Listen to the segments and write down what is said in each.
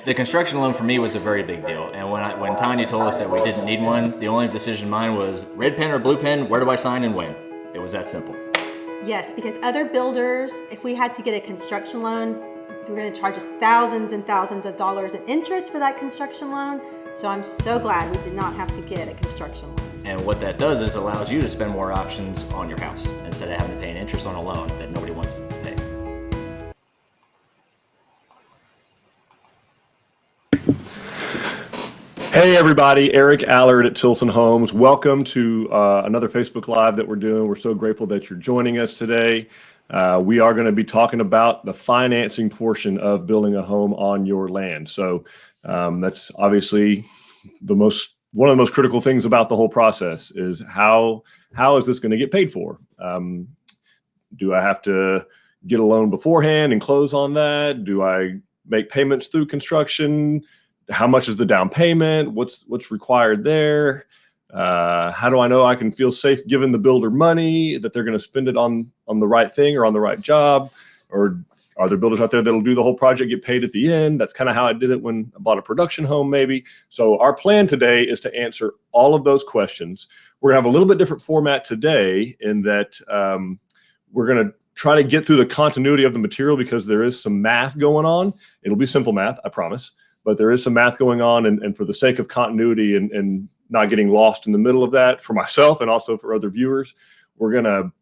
The construction loan for me was a very big deal. And when Tanya told us that we didn't need one, the only decision mine was red pen or blue pen, where do I sign and when? It was that simple. Yes, because other builders, if we had to get a construction loan, they're going to charge us thousands and thousands of dollars in interest for that construction loan. So I'm so glad we did not have to get a construction loan. And what that does is allows you to spend more options on your house instead of having to pay an interest on a loan that nobody wants to pay. Hey everybody, Eric Alarid at Tilson Homes. Welcome to another Facebook Live that we're doing. We're so grateful that you're joining us today. We are going to be talking about the financing portion of building a home on your land. So that's obviously one of the most critical things about the whole process is how is this going to get paid for? Do I have to get a loan beforehand and close on that? Do I make payments through construction? How much is the down payment? What's required there? How do I know I can feel safe giving the builder money, that they're going to spend it on the right thing or on the right job? Or are there builders out there that'll do the whole project, get paid at the end? That's kind of how I did it when I bought a production home, maybe. So our plan today is to answer all of those questions. We're going to have a little bit different format today in that we're going to try to get through the continuity of the material because there is some math going on. It'll be simple math, I promise. But there is some math going on, and for the sake of continuity and not getting lost in the middle of that for myself and also for other viewers, we'll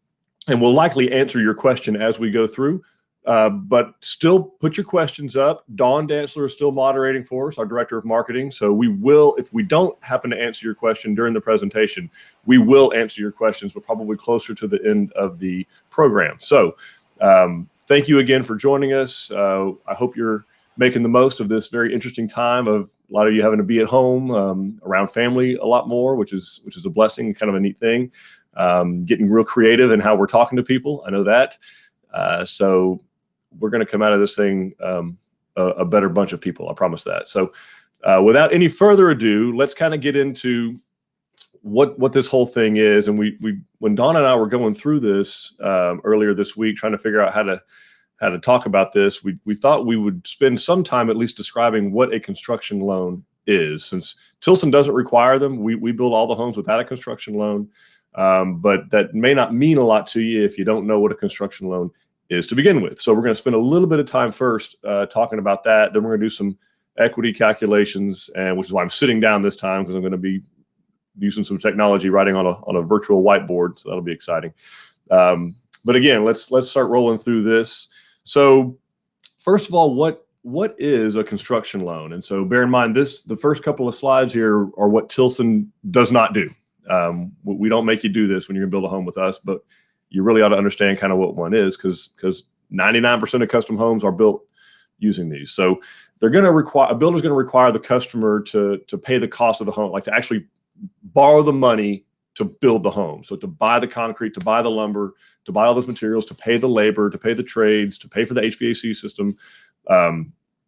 likely answer your question as we go through, but still put your questions up. Dawn Dantzler is still moderating for us, our director of marketing. So we will, if we don't happen to answer your question during the presentation, we will answer your questions, but probably closer to the end of the program. So thank you again for joining us. I hope you're making the most of this very interesting time of a lot of you having to be at home around family a lot more, which is a blessing, kind of a neat thing. Getting real creative in how we're talking to people. I know that. So we're going to come out of this thing a better bunch of people. I promise that. So without any further ado, let's kind of get into what this whole thing is. And when Dawn and I were going through this earlier this week, trying to figure out how to talk about this, we thought we would spend some time at least describing what a construction loan is. Since Tilson doesn't require them, we build all the homes without a construction loan, but that may not mean a lot to you if you don't know what a construction loan is to begin with. So we're going to spend a little bit of time first talking about that. Then we're going to do some equity calculations, and which is why I'm sitting down this time, because I'm going to be using some technology, writing on a virtual whiteboard. So that'll be exciting. But again, let's start rolling through this. So first of all, what is a construction loan? And so bear in mind the first couple of slides here are what Tilson does not do. We don't make you do this when you're gonna build a home with us, but you really ought to understand kind of what one is, because 99% of custom homes are built using these. So a builder's gonna require the customer to pay the cost of the home, like to actually borrow the money to build the home. So to buy the concrete, to buy the lumber, to buy all those materials, to pay the labor, to pay the trades, to pay for the HVAC system,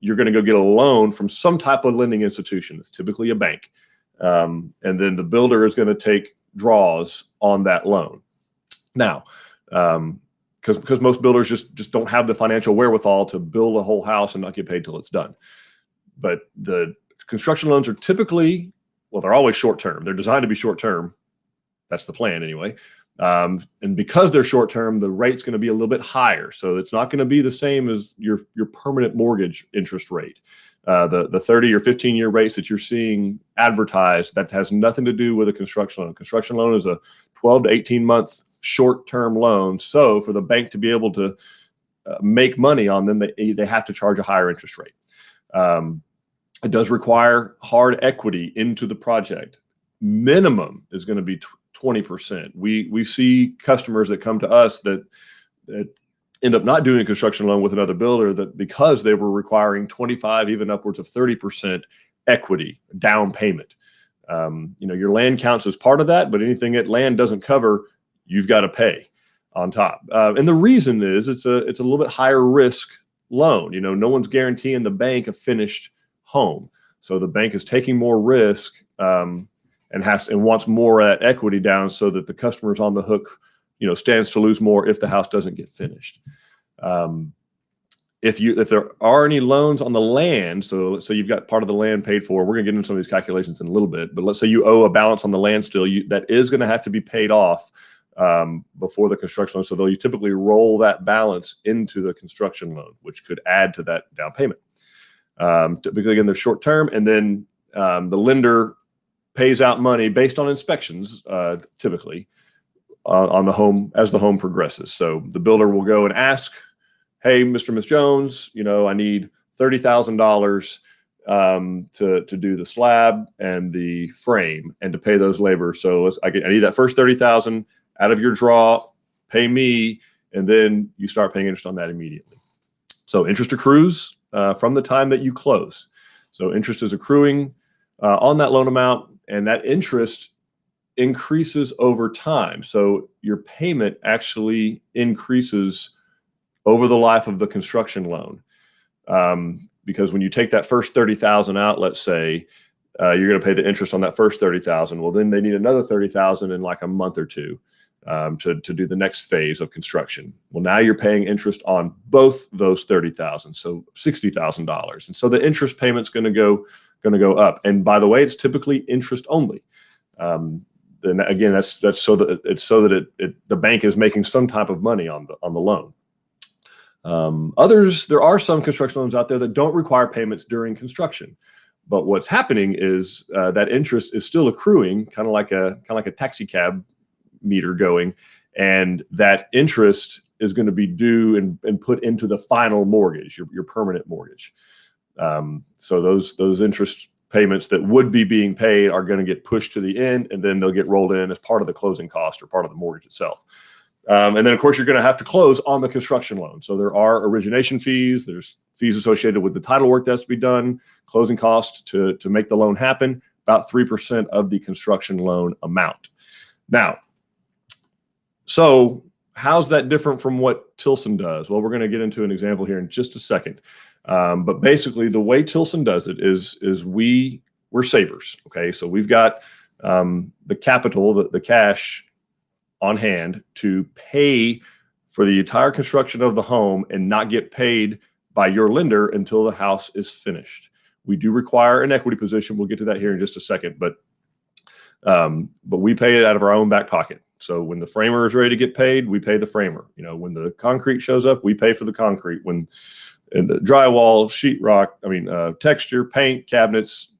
you're going to go get a loan from some type of lending institution. It's typically a bank. And then the builder is going to take draws on that loan. Now, because most builders just don't have the financial wherewithal to build a whole house and not get paid till it's done. But the construction loans are typically, well, they're always short-term. They're designed to be short-term. That's the plan anyway. And because they're short term, the rate's going to be a little bit higher. So it's not going to be the same as your permanent mortgage interest rate. The 30 or 15-year rates that you're seeing advertised, that has nothing to do with a construction loan. A construction loan is a 12 to 18-month short-term loan. So for the bank to be able to make money on them, they have to charge a higher interest rate. It does require hard equity into the project. Minimum is going to be 20%. We see customers that come to us that end up not doing a construction loan with another builder, that because they were requiring 25, even upwards of 30% equity down payment. Your land counts as part of that, but anything that land doesn't cover, you've got to pay on top. And the reason is it's a little bit higher risk loan. No one's guaranteeing the bank a finished home. So the bank is taking more risk and wants more of that equity down so that the customer's on the hook, stands to lose more if the house doesn't get finished. if there are any loans on the land, so let's say you've got part of the land paid for, we're going to get into some of these calculations in a little bit, but let's say you owe a balance on the land still, that is going to have to be paid off before the construction loan. So they'll typically roll that balance into the construction loan, which could add to that down payment. Typically, again, they're short term, and then the lender pays out money based on inspections, typically on the home as the home progresses. So the builder will go and ask, hey, Mr. and Ms. Jones, I need $30,000 to do the slab and the frame and to pay those labor. So I need that first $30,000 out of your draw, pay me, and then you start paying interest on that immediately. So interest accrues from the time that you close. So interest is accruing on that loan amount, and that interest increases over time. So your payment actually increases over the life of the construction loan. Because when you take that first $30,000 out, let's say, you're going to pay the interest on that first $30,000. Well, then they need another $30,000 in like a month or two to do the next phase of construction. Well, now you're paying interest on both those $30,000, so $60,000. And so the interest payment's going to go up. And by the way, it's typically interest only. And again, that's so that the bank is making some type of money on the loan. There are some construction loans out there that don't require payments during construction, but what's happening is that interest is still accruing, kind of like a taxi cab meter going, and that interest is going to be due and put into the final mortgage, your permanent mortgage. So those interest payments that would be being paid are going to get pushed to the end, and then they'll get rolled in as part of the closing cost or part of the mortgage itself. And then, of course, you're going to have to close on the construction loan. So there are origination fees. There's fees associated with the title work that's to be done, closing costs to make the loan happen, about 3% of the construction loan amount. Now, so how's that different from what Tilson does? Well, we're going to get into an example here in just a second. But basically, the way Tilson does it is we're savers. Okay, so we've got the capital, the cash on hand to pay for the entire construction of the home and not get paid by your lender until the house is finished. We do require an equity position. We'll get to that here in just a second, but we pay it out of our own back pocket. So when the framer is ready to get paid, we pay the framer. When the concrete shows up, we pay for the concrete. When in the drywall, sheetrock, texture, paint, cabinets,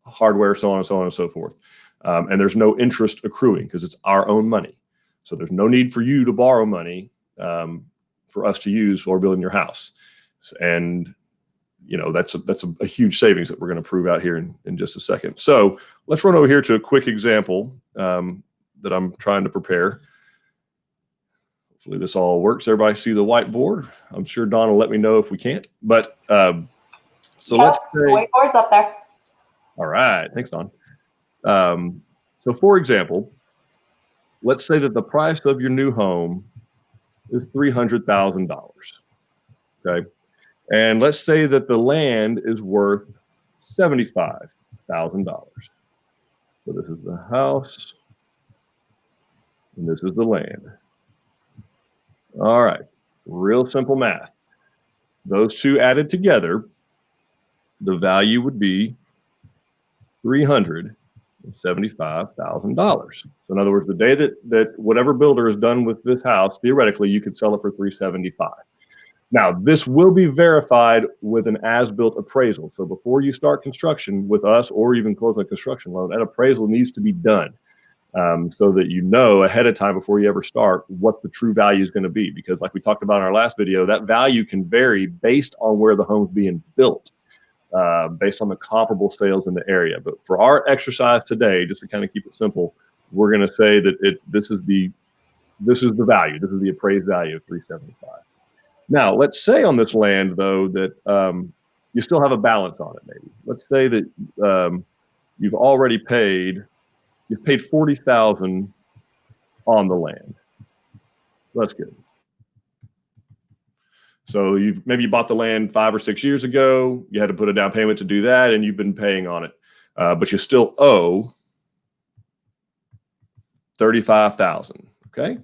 hardware, so on and so forth. And there's no interest accruing because it's our own money. So there's no need for you to borrow money for us to use while we're building your house. And that's a huge savings that we're going to prove out here in just a second. So let's run over here to a quick example that I'm trying to prepare. Hopefully this all works. Everybody see the whiteboard? I'm sure Don will let me know if we can't. But let's say the whiteboard's up there. All right, thanks, Don. So for example, let's say that the price of your new home is $300,000. Okay. And let's say that the land is worth $75,000. So this is the house and this is the land. All right. Real simple math. Those two added together, the value would be $375,000. So in other words, the day that whatever builder is done with this house, theoretically, you could sell it for $375,000. Now, this will be verified with an as-built appraisal. So before you start construction with us or even close a construction loan, that appraisal needs to be done so that you know ahead of time before you ever start what the true value is going to be. Because like we talked about in our last video, that value can vary based on where the home's being built. Based on the comparable sales in the area. But for our exercise today, just to kind of keep it simple, we're going to say that this is the value. This is the appraised value of $375,000. Now, let's say on this land, though, that you still have a balance on it, maybe. Let's say that you've paid $40,000 on the land. That's good. So maybe you bought the land 5 or 6 years ago. You had to put a down payment to do that, and you've been paying on it, but you still owe $35,000. Okay.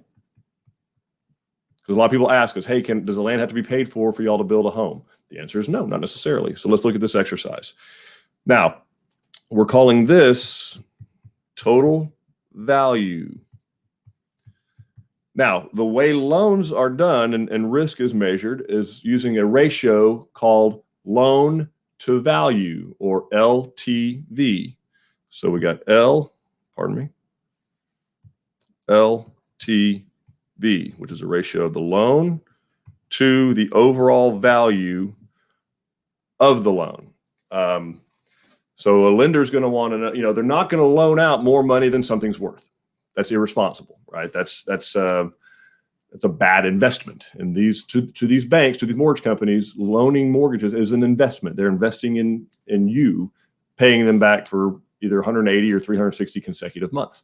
Because a lot of people ask us, hey, does the land have to be paid for y'all to build a home? The answer is no, not necessarily. So let's look at this exercise. Now, we're calling this total value. Now, the way loans are done and risk is measured is using a ratio called loan to value, or LTV. So we got LTV, which is a ratio of the loan to the overall value of the loan. So a lender is going to want to know, they're not going to loan out more money than something's worth. That's irresponsible, right? That's a bad investment. And to these banks, to these mortgage companies, loaning mortgages is an investment. They're investing in you, paying them back for either 180 or 360 consecutive months.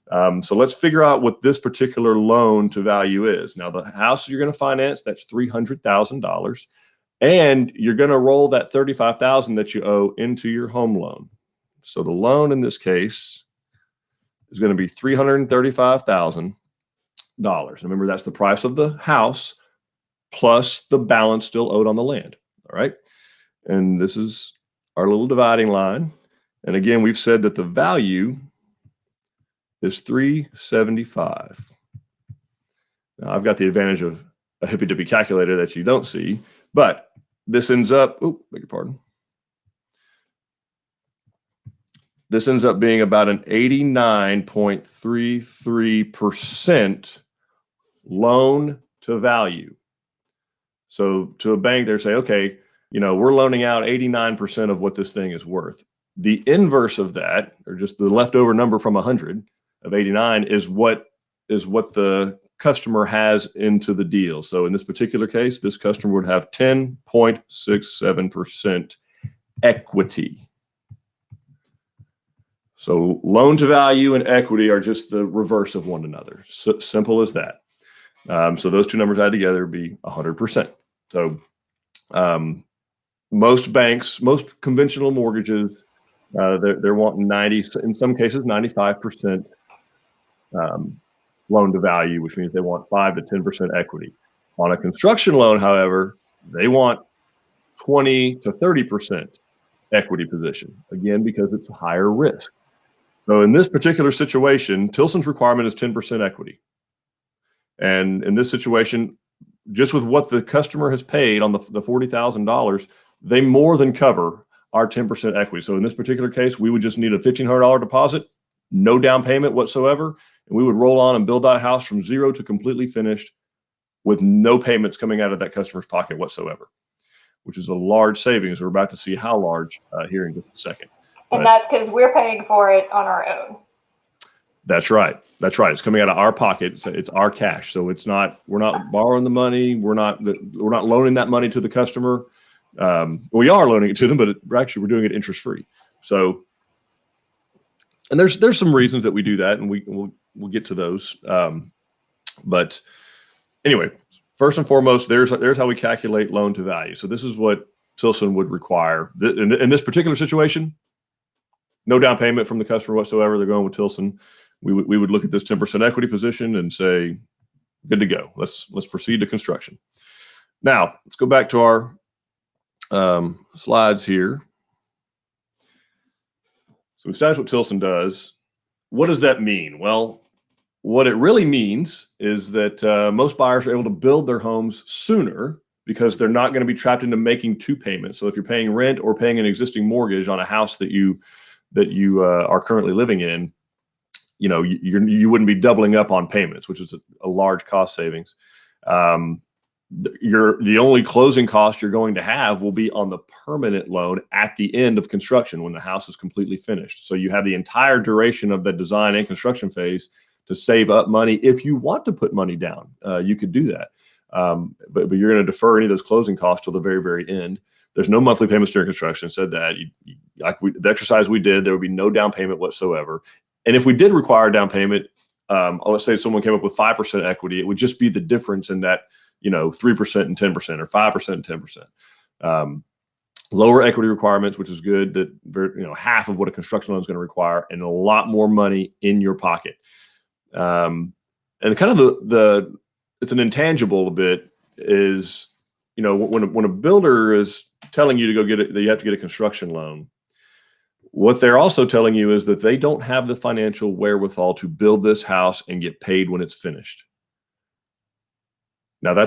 So let's figure out what this particular loan to value is. Now, the house you're going to finance, that's $300,000. And you're going to roll that $35,000 that you owe into your home loan. So the loan in this case is going to be $335,000. Remember, that's the price of the house plus the balance still owed on the land. All right. And this is our little dividing line. And again, we've said that the value is $375,000. Now, I've got the advantage of a hippy-dippy calculator that you don't see, but this ends up, beg your pardon. This ends up being about an 89.33% loan to value. So to a bank, they're saying, okay, we're loaning out 89% of what this thing is worth. The inverse of that, or just the leftover number from 100 of 89, is what the customer has into the deal. So in this particular case, this customer would have 10.67% equity. So loan to value and equity are just the reverse of one another. So simple as that. So those two numbers added together would be 100%. So most banks, most conventional mortgages, they're wanting 90, in some cases 95% loan to value, which means they want 5 to 10% equity. On a construction loan, however, they want 20 to 30% equity position, again, because it's a higher risk. So in this particular situation, Tilson's requirement is 10% equity. And in this situation, just with what the customer has paid on the $40,000, they more than cover our 10% equity. So in this particular case, we would just need a $1,500 deposit, no down payment whatsoever, and we would roll on and build that house from zero to completely finished with no payments coming out of that customer's pocket whatsoever, which is a large savings. We're about to see how large here in just a second. And that's because we're paying for it on our own. That's right. That's right. It's coming out of our pocket. It's our cash. So we're not borrowing the money. We're not loaning that money to the customer. We are loaning it to them, but we're doing it interest free. So, and there's some reasons that we do that, and we'll get to those. But anyway, first and foremost, there's how we calculate loan to value. So this is what Tilson would require in this particular situation. No down payment from the customer whatsoever. They're going with Tilson. We would look at this 10% equity position and say, good to go. Let's proceed to construction. Now let's go back to our slides here. So we established what Tilson does. What does that mean? Well, what it really means is that most buyers are able to build their homes sooner because they're not going to be trapped into making two payments. So if you're paying rent or paying an existing mortgage on a house that you are currently living in, you wouldn't be doubling up on payments, which is a large cost savings. The only closing cost you're going to have will be on the permanent loan at the end of construction when the house is completely finished. So you have the entire duration of the design and construction phase to save up money. If you want to put money down, you could do that. But you're going to defer any of those closing costs till the very, very end. There's no monthly payments during construction. Said that the exercise we did, there would be no down payment whatsoever. And if we did require a down payment, let's say someone came up with 5% equity, it would just be the difference in that, 3% and 10% or 5% and 10%. Lower equity requirements, which is good, that half of what a construction loan is going to require, and a lot more money in your pocket. And kind of the it's an intangible a bit is, when a builder is telling you to go get it, that you have to get a construction loan. What they're also telling you is that they don't have the financial wherewithal to build this house and get paid when it's finished. Now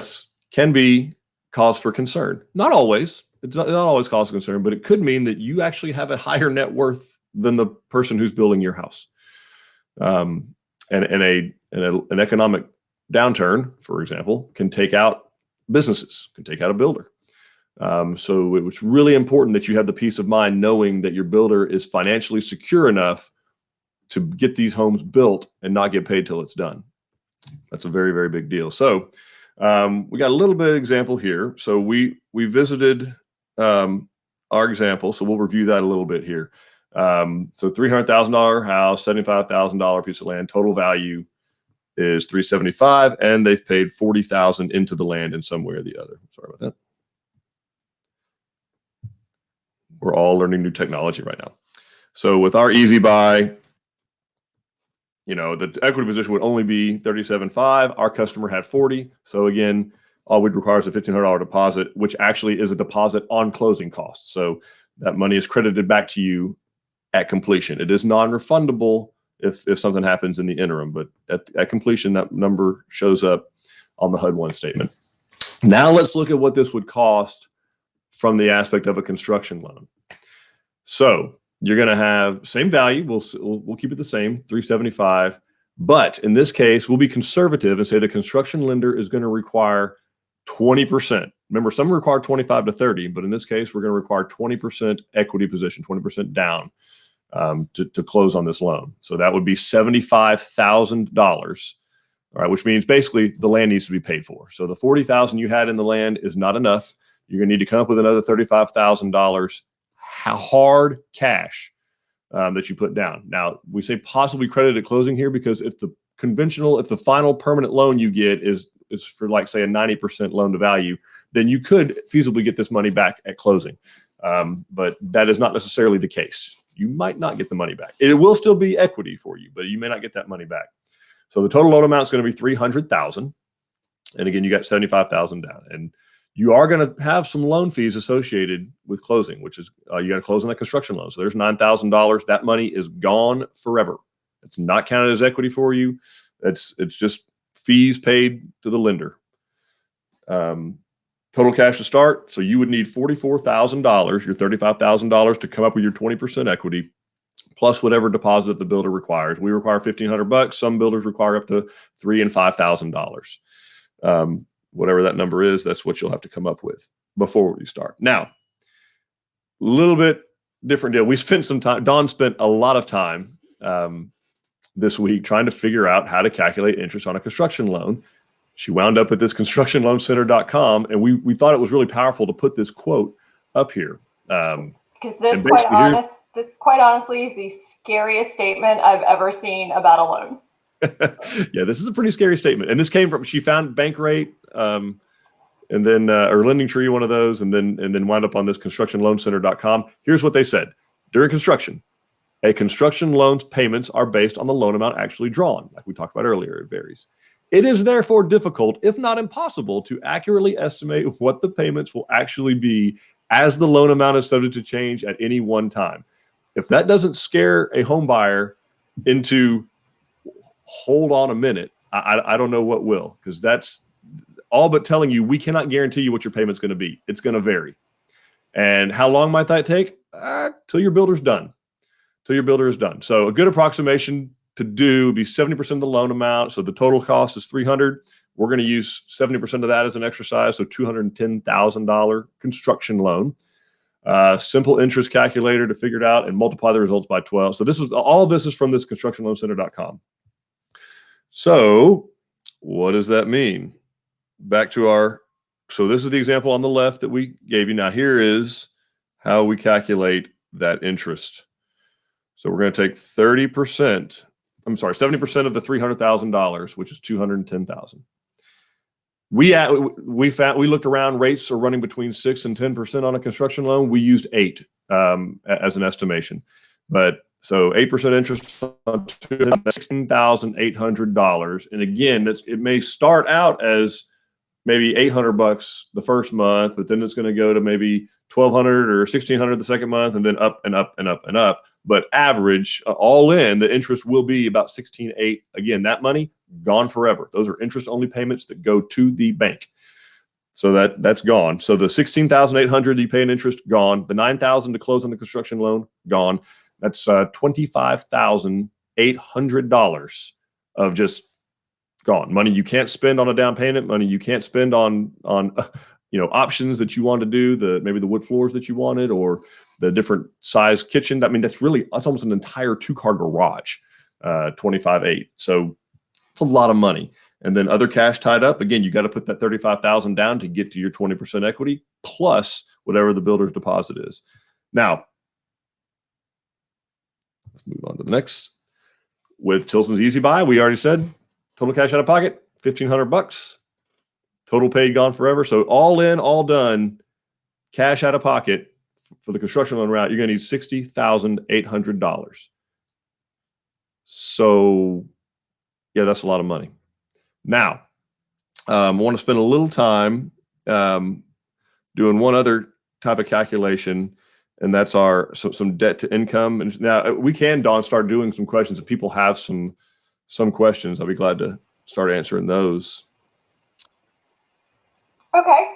can be cause for concern. Not always. It's not always cause for concern, but it could mean that you actually have a higher net worth than the person who's building your house. And an economic downturn, for example, can take out businesses, can take out a builder. So it was really important that you have the peace of mind knowing that your builder is financially secure enough to get these homes built and not get paid till it's done. That's a very, very big deal. So we got a little bit of example here. So we visited our example. So we'll review that a little bit here. So $300,000 house, $75,000 piece of land, total value is $375,000, and they've paid $40,000 into the land in some way or the other. Sorry about that. We're all learning new technology right now. So with our EasyBuy, the equity position would only be $37,500. Our customer had $40,000. So again, all we'd require is a $1,500 deposit, which actually is a deposit on closing costs. So that money is credited back to you at completion. It is non-refundable if something happens in the interim, but at completion, that number shows up on the HUD-1 statement. Now let's look at what this would cost from the aspect of a construction loan. So you're going to have same value. We'll keep it the same, $375,000. But in this case, we'll be conservative and say the construction lender is going to require 20%. Remember, some require 25 to 30, but in this case, we're going to require 20% equity position, 20% down to close on this loan. So that would be $75,000. All right, which means basically the land needs to be paid for. So the $40,000 you had in the land is not enough. You're going to need to come up with another $35,000 hard cash that you put down. Now, we say possibly credit at closing here because if the final permanent loan you get is for, like, say, a 90% loan to value, then you could feasibly get this money back at closing. But that is not necessarily the case. You might not get the money back. It will still be equity for you, but you may not get that money back. So the total loan amount is going to be $300,000. And again, you got $75,000 down. And you are going to have some loan fees associated with closing, which is you got to close on that construction loan. So there's $9,000. That money is gone forever. It's not counted as equity for you. It's just fees paid to the lender. Total cash to start. So you would need $44,000, your $35,000 to come up with your 20% equity, plus whatever deposit the builder requires. We require $1,500. Some builders require up to $3,000 and $5,000. Whatever that number is, that's what you'll have to come up with before you start. Now, a little bit different deal. We spent some time, Dawn spent a lot of time this week trying to figure out how to calculate interest on a construction loan. She wound up at this constructionloancenter.com, and we thought it was really powerful to put this quote up here. Because this quite honestly is the scariest statement I've ever seen about a loan. Yeah, this is a pretty scary statement. And this came from, she found Bankrate and then or Lending Tree, one of those, and then wound up on this constructionloancenter.com. Here's what they said. During construction, a construction loan's payments are based on the loan amount actually drawn. Like we talked about earlier, it varies. It is therefore difficult, if not impossible, to accurately estimate what the payments will actually be, as the loan amount is subject to change at any one time. If that doesn't scare a home buyer into hold on a minute, I don't know what will, because that's all but telling you we cannot guarantee you what your payment's going to be. It's going to vary. And how long might that take? Till your builder's done. Till your builder is done. So a good approximation to do would be 70% of the loan amount. So the total cost is $300,000. We're going to use 70% of that as an exercise. So $210,000 construction loan. Simple interest calculator to figure it out and multiply the results by 12. So all this is from this constructionloancenter.com. So what does that mean? Back to so this is the example on the left that we gave you. Now here is how we calculate that interest. So we're going to take 70% of the $300,000, which is $210,000. We looked around. Rates are running between 6 and 10% on a construction loan. We used 8 as an estimation, but So 8% interest on $16,800. And again, it may start out as maybe $800 the first month, but then it's going to go to maybe $1,200 or $1,600 the second month, and then up and up and up and up. But average, all in, the interest will be about $16,800. Again, that money gone forever. Those are interest-only payments that go to the bank. So that's gone. So the $16,800 you pay in interest, gone. The $9,000 to close on the construction loan, gone. That's $25,800 of just gone. Money you can't spend on a down payment, money you can't spend on options that you want to do, maybe the wood floors that you wanted, or the different size kitchen. I mean, that's almost an entire 2-car garage, $25,800. So it's a lot of money. And then other cash tied up. Again, you got to put that $35,000 down to get to your 20% equity plus whatever the builder's deposit is. Now, let's move on to the next. With Tilson's EasyBuy, we already said total cash out of pocket, $1,500. Total paid, gone forever. So all in, all done, cash out of pocket for the construction loan route, you're going to need $60,800. So, yeah, that's a lot of money. Now, I want to spend a little time doing one other type of calculation, and that's some debt to income. And now we can, Dawn, start doing some questions. If people have some questions, I'll be glad to start answering those. Okay.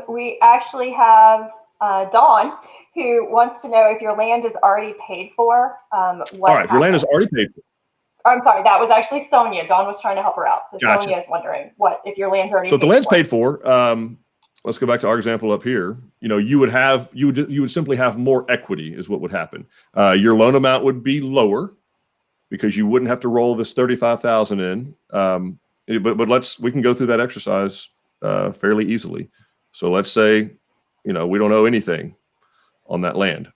We actually have Dawn, who wants to know if your land is already paid for. All right, if your land is already paid for. I'm sorry, that was actually Sonia. Dawn was trying to help her out. So Gotcha. Sonia is wondering if your land's already paid for. So if the land's paid for, let's go back to our example up here. You would simply have more equity is what would happen. Your loan amount would be lower because you wouldn't have to roll this $35,000 in. But we can go through that exercise fairly easily. So let's say, we don't owe anything on that land.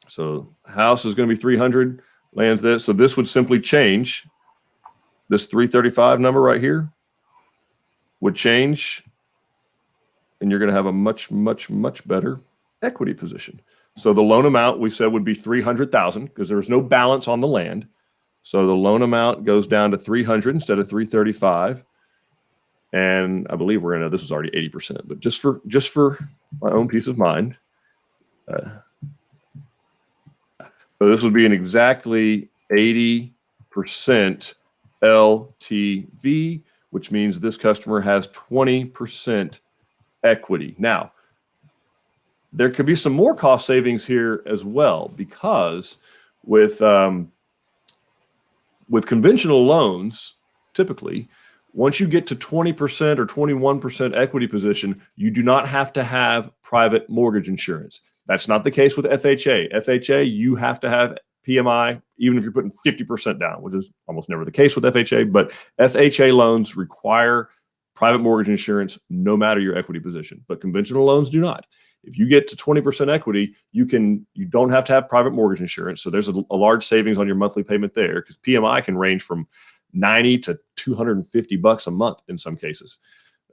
So house is going to be $300, land's this. So this would simply change. This 335 number right here would change, and you're going to have a much, much, much better equity position. So the loan amount we said would be $300,000 because there's no balance on the land. So the loan amount goes down to $300 instead of $335. And I believe this was already 80%, but just for my own peace of mind. So this would be an exactly 80% LTV, which means this customer has 20% equity. Now, there could be some more cost savings here as well, because with conventional loans, typically, once you get to 20% or 21% equity position, you do not have to have private mortgage insurance. That's not the case with FHA. FHA, you have to have PMI, even if you're putting 50% down, which is almost never the case with FHA. But FHA loans require private mortgage insurance no matter your equity position. But conventional loans do not. If you get to 20% equity, you don't have to have private mortgage insurance. So there's a large savings on your monthly payment there, because PMI can range from $90 to $250 a month in some cases.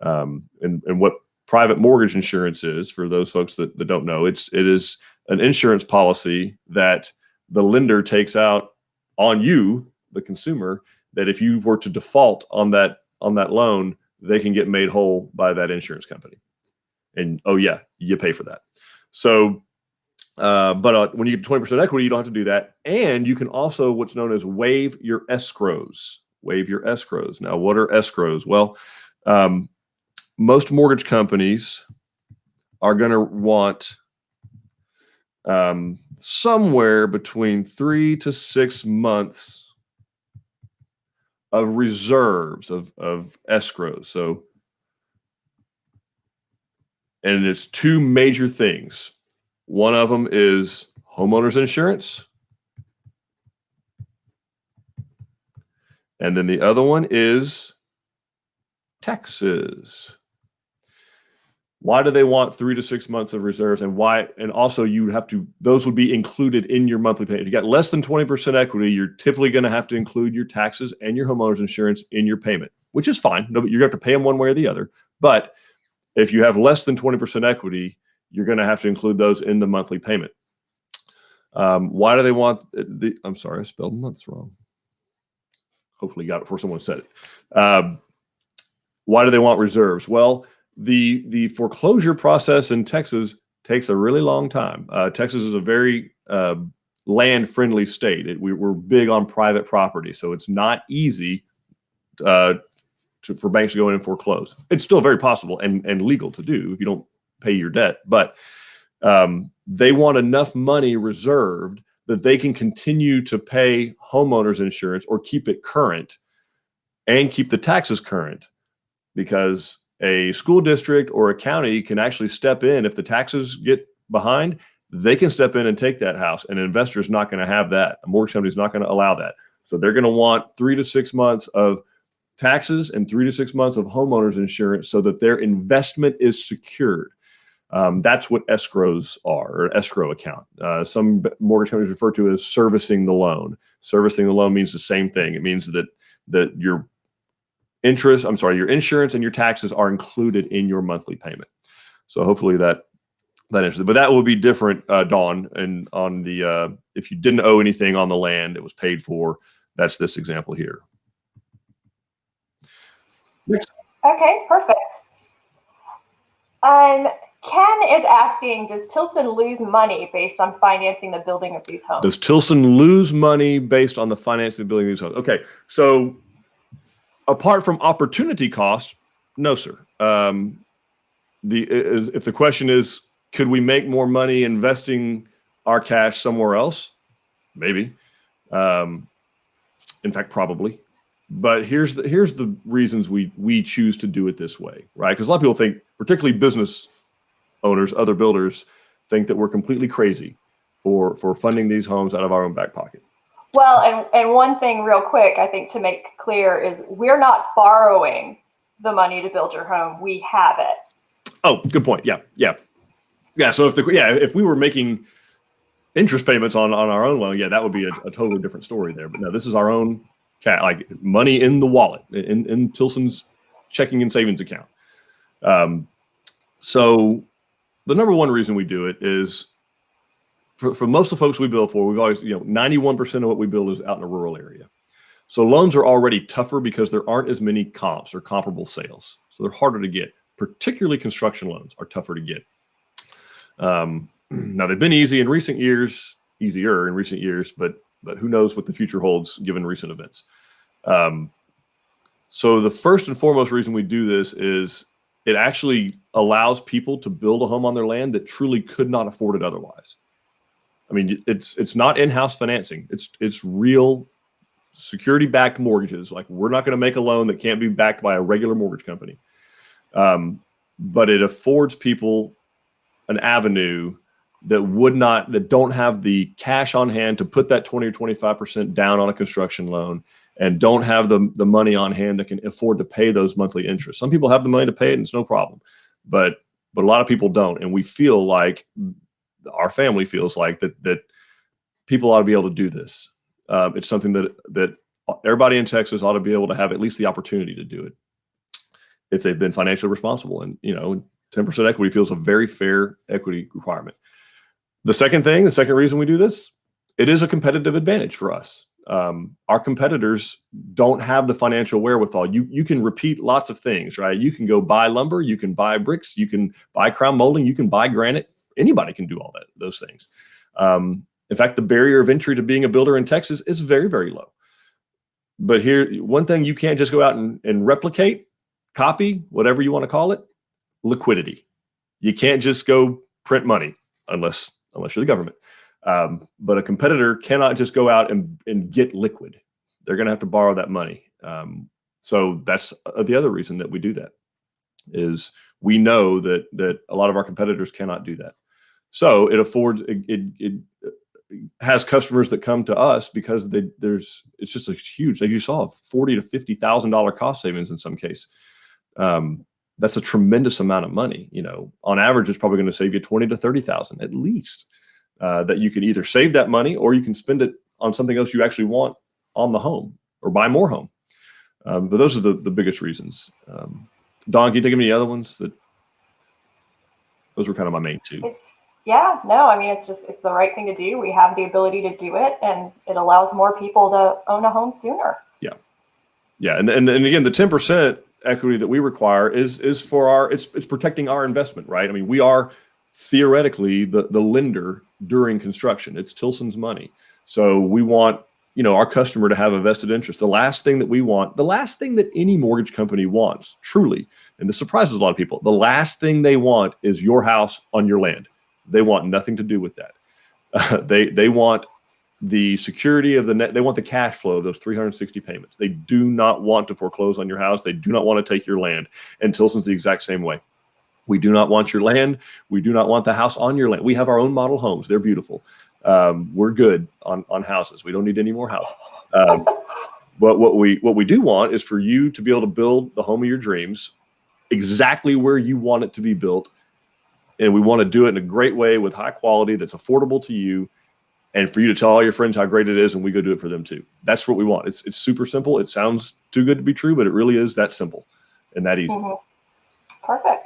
And what private mortgage insurance is, for those folks that don't know, it is an insurance policy that the lender takes out on you, the consumer, that if you were to default on that loan, they can get made whole by that insurance company. And you pay for that. So, but when you get 20% equity, you don't have to do that. And you can also what's known as waive your escrows. Waive your escrows. Now, what are escrows? Well, most mortgage companies are going to want somewhere between 3 to 6 months of reserves of escrows. So, and it's two major things. One of them is homeowners insurance. And then the other one is taxes. Why do they want 3 to 6 months of reserves, and why? And also, those would be included in your monthly payment. If you got less than 20% equity, you're typically going to have to include your taxes and your homeowner's insurance in your payment, which is fine. No, but you're going to have to pay them one way or the other. But if you have less than 20% equity, you're going to have to include those in the monthly payment. Why do they want I'm sorry, I spelled months wrong. Hopefully you got it before someone said it. Why do they want reserves? Well, the foreclosure process in Texas takes a really long time. Texas is a very land-friendly state. We're big on private property, so it's not easy for banks to go in and foreclose. It's still very possible and legal to do if you don't pay your debt, but they want enough money reserved that they can continue to pay homeowners insurance or keep it current and keep the taxes current, because a school district or a county can actually step in if the taxes get behind. They can step in and take that house, and an investor is not going to have that. A mortgage company is not going to allow that. So they're going to want 3 to 6 months of taxes and 3 to 6 months of homeowners insurance so that their investment is secured. That's what escrows are, or escrow account. Some mortgage companies refer to it as servicing the loan. Servicing the loan means the same thing. It means that your insurance and your taxes are included in your monthly payment. So hopefully that answers it. But that will be different, Dawn, and on the if you didn't owe anything on the land, it was paid for. That's this example here. Next. Okay, perfect. Ken is asking, does Tilson lose money based on financing the building of these homes? Does Tilson lose money based on the financing of building these homes? Okay, so apart from opportunity cost, no, sir. If the question is, could we make more money investing our cash somewhere else? Maybe. In fact, probably. But here's the reasons we choose to do it this way, right? Because a lot of people think, particularly business owners, other builders, think that we're completely crazy for funding these homes out of our own back pocket. Well, and one thing real quick, I think to make clear is we're not borrowing the money to build your home. We have it. Oh, good point. Yeah. So if we were making interest payments on our own loan, that would be a totally different story there. But no, this is our own like money in the wallet, in Tilson's checking and savings account. So the number one reason we do it is for most of the folks we build for, we've always, 91% of what we build is out in a rural area. So loans are already tougher because there aren't as many comps or comparable sales. So they're harder to get. Particularly construction loans are tougher to get. Now they've been easier in recent years, but who knows what the future holds given recent events. So the first and foremost reason we do this is it actually allows people to build a home on their land that truly could not afford it otherwise. I mean, it's not in-house financing. It's real security-backed mortgages. Like, we're not going to make a loan that can't be backed by a regular mortgage company. But it affords people an avenue that don't have the cash on hand to put that 20 or 25% down on a construction loan, and don't have the money on hand that can afford to pay those monthly interests. Some people have the money to pay it and it's no problem, but a lot of people don't. And we feel like, our family feels like that people ought to be able to do this. It's something that everybody in Texas ought to be able to have at least the opportunity to do it if they've been financially responsible. And 10% equity feels a very fair equity requirement. The second reason we do this, it is a competitive advantage for us. Our competitors don't have the financial wherewithal. You can repeat lots of things, right? You can go buy lumber, you can buy bricks, you can buy crown molding, you can buy granite. Anybody can do all those things. In fact, the barrier of entry to being a builder in Texas is very, very low. But here, one thing you can't just go out and replicate, copy, whatever you want to call it, liquidity. You can't just go print money unless you're the government. But a competitor cannot just go out and get liquid. They're going to have to borrow that money. So that's the other reason that we do that, is we know that a lot of our competitors cannot do that. So it has customers that come to us because it's just a huge, like you saw, $40,000 to $50,000 cost savings in some case. That's a tremendous amount of money. On average, it's probably going to save you $20,000 to $30,000 at least. That you can either save that money or you can spend it on something else you actually want on the home, or buy more home. But those are the biggest reasons. Dawn, can you think of any other ones? Those were kind of my main two. Yeah, no, I mean, it's the right thing to do. We have the ability to do it, and it allows more people to own a home sooner. Yeah. Yeah. And again, the 10% equity that we require is for it's protecting our investment, right? I mean, we are theoretically the lender during construction. It's Tilson's money. So we want, our customer to have a vested interest. The last thing that any mortgage company wants, truly, and this surprises a lot of people, the last thing they want is your house on your land. They want nothing to do with that. They want the security of they want the cash flow of those 360 payments. They do not want to foreclose on your house. They do not want to take your land. And Tilson's the exact same way. We do not want your land. We do not want the house on your land. We have our own model homes. They're beautiful. We're good on houses. We don't need any more houses. But what we do want is for you to be able to build the home of your dreams exactly where you want it to be built. And we want to do it in a great way with high quality that's affordable to you, and for you to tell all your friends how great it is, and we go do it for them too. That's what we want. It's super simple. It sounds too good to be true, but it really is that simple and that easy. Mm-hmm. Perfect.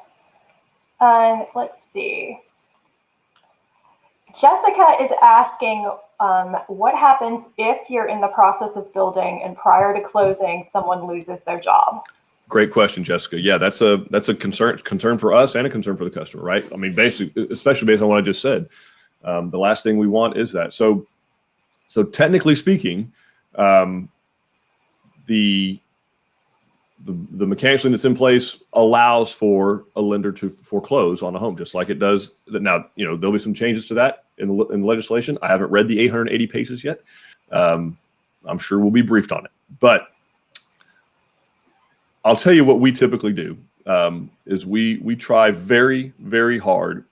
Let's see. Jessica is asking, what happens if you're in the process of building and prior to closing, someone loses their job? Great question, Jessica. Yeah, that's a concern for us and a concern for the customer, right? I mean, basically, especially based on what I just said. The last thing we want is that. So technically speaking, the mechanics that's in place allows for a lender to foreclose on a home, just like it does. Now, there'll be some changes to that in the legislation. I haven't read the 880 pages yet. I'm sure we'll be briefed on it, but I'll tell you what we typically do is we try very, very hard.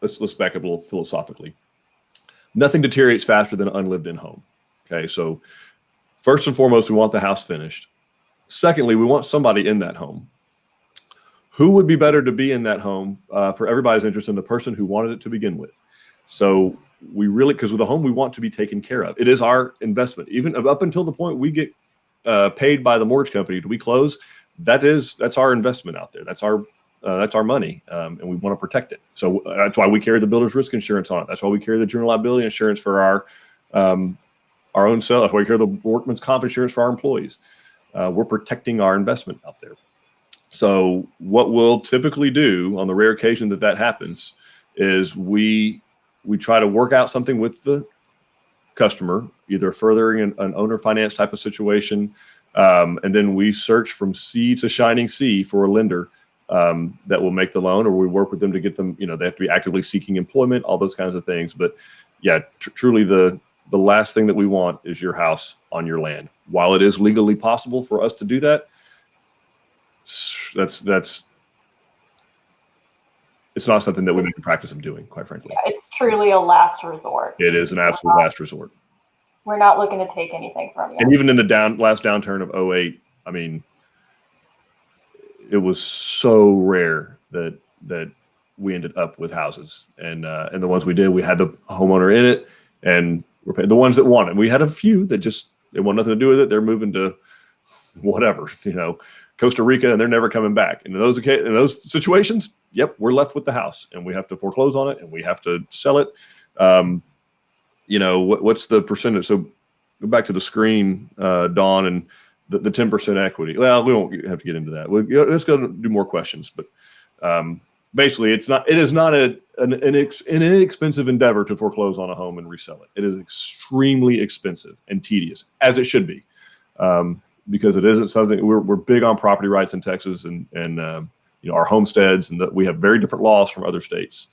Let's back up a little philosophically. Nothing deteriorates faster than an unlived in home. Okay, so first and foremost, we want the house finished. Secondly, we want somebody in that home. Who would be better to be in that home for everybody's interest than the person who wanted it to begin with? So because with a home, we want to be taken care of. It is our investment. Even up until the point we get paid by the mortgage company to we close, that's our investment out there. That's our money, and we want to protect it. So that's why we carry the builder's risk insurance on it. That's why we carry the general liability insurance for our own self. That's why we carry the workman's comp insurance for our employees. We're protecting our investment out there. So what we'll typically do on the rare occasion that happens is we try to work out something with the customer, either furthering an owner finance type of situation, and then we search from sea to shining sea for a lender that will make the loan, or we work with them to get them, they have to be actively seeking employment, all those kinds of things. But yeah, truly the last thing that we want is your house on your land. While it is legally possible for us to do that, it's not something that we make a practice of doing, quite frankly. Yeah, it's truly a last resort. It is an absolute last resort. We're not looking to take anything from you. And even in the last downturn of 2008, I mean, it was so rare that we ended up with houses, and the ones we did, we had the homeowner in it, and we're paying the ones that want it. We had a few that they want nothing to do with it. They're moving to whatever, Costa Rica, and they're never coming back. And in those situations, yep, we're left with the house, and we have to foreclose on it, and we have to sell it. What's the percentage? So go back to the screen, Dawn, and the 10% equity. Well, we won't have to get into that. Let's go do more questions. But basically, it is not an inexpensive endeavor to foreclose on a home and resell it. It is extremely expensive and tedious, as it should be, because it isn't something we're big on property rights in Texas and our homesteads, and that we have very different laws from other states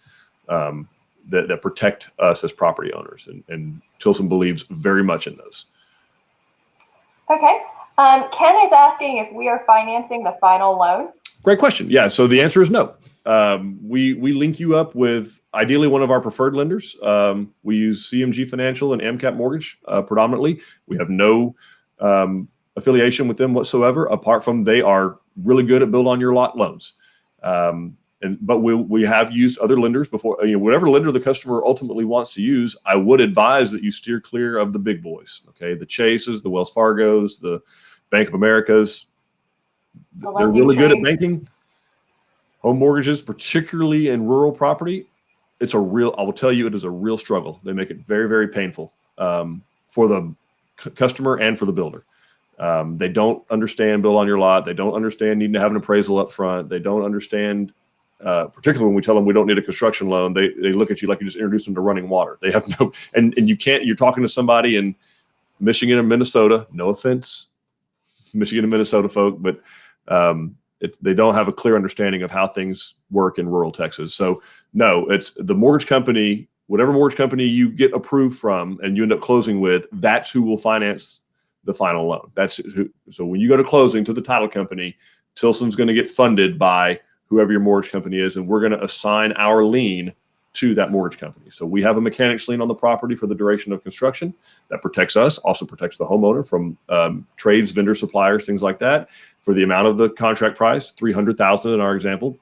that protect us as property owners, and Tilson believes very much in those. Okay. Ken is asking if we are financing the final loan. Great question. Yeah. So the answer is no. We link you up with ideally one of our preferred lenders. We use CMG Financial and AMCAP Mortgage predominantly. We have no affiliation with them whatsoever, apart from they are really good at build on your lot loans. But we have used other lenders before. Whatever lender the customer ultimately wants to use, I would advise that you steer clear of the big boys. Okay, the Chases, the Wells Fargos, the Bank of Americas. They're really good at banking home mortgages, particularly in rural property. I will tell you, it is a real struggle. They make it very, very painful for the customer and for the builder. They don't understand build on your lot. They don't understand needing to have an appraisal up front. They don't understand, particularly when we tell them we don't need a construction loan, they look at you like you just introduced them to running water. They have no, and you can't, you're talking to somebody in Michigan and Minnesota, no offense, Michigan and Minnesota folk, but they don't have a clear understanding of how things work in rural Texas. So no, it's the mortgage company, whatever mortgage company you get approved from and you end up closing with, that's who will finance the final loan. So when you go to closing to the title company, Tilson's going to get funded by whoever your mortgage company is, and we're going to assign our lien to that mortgage company. So we have a mechanics lien on the property for the duration of construction. That protects us, also protects the homeowner from trades, vendor, suppliers, things like that, for the amount of the contract price, $300,000 in our example.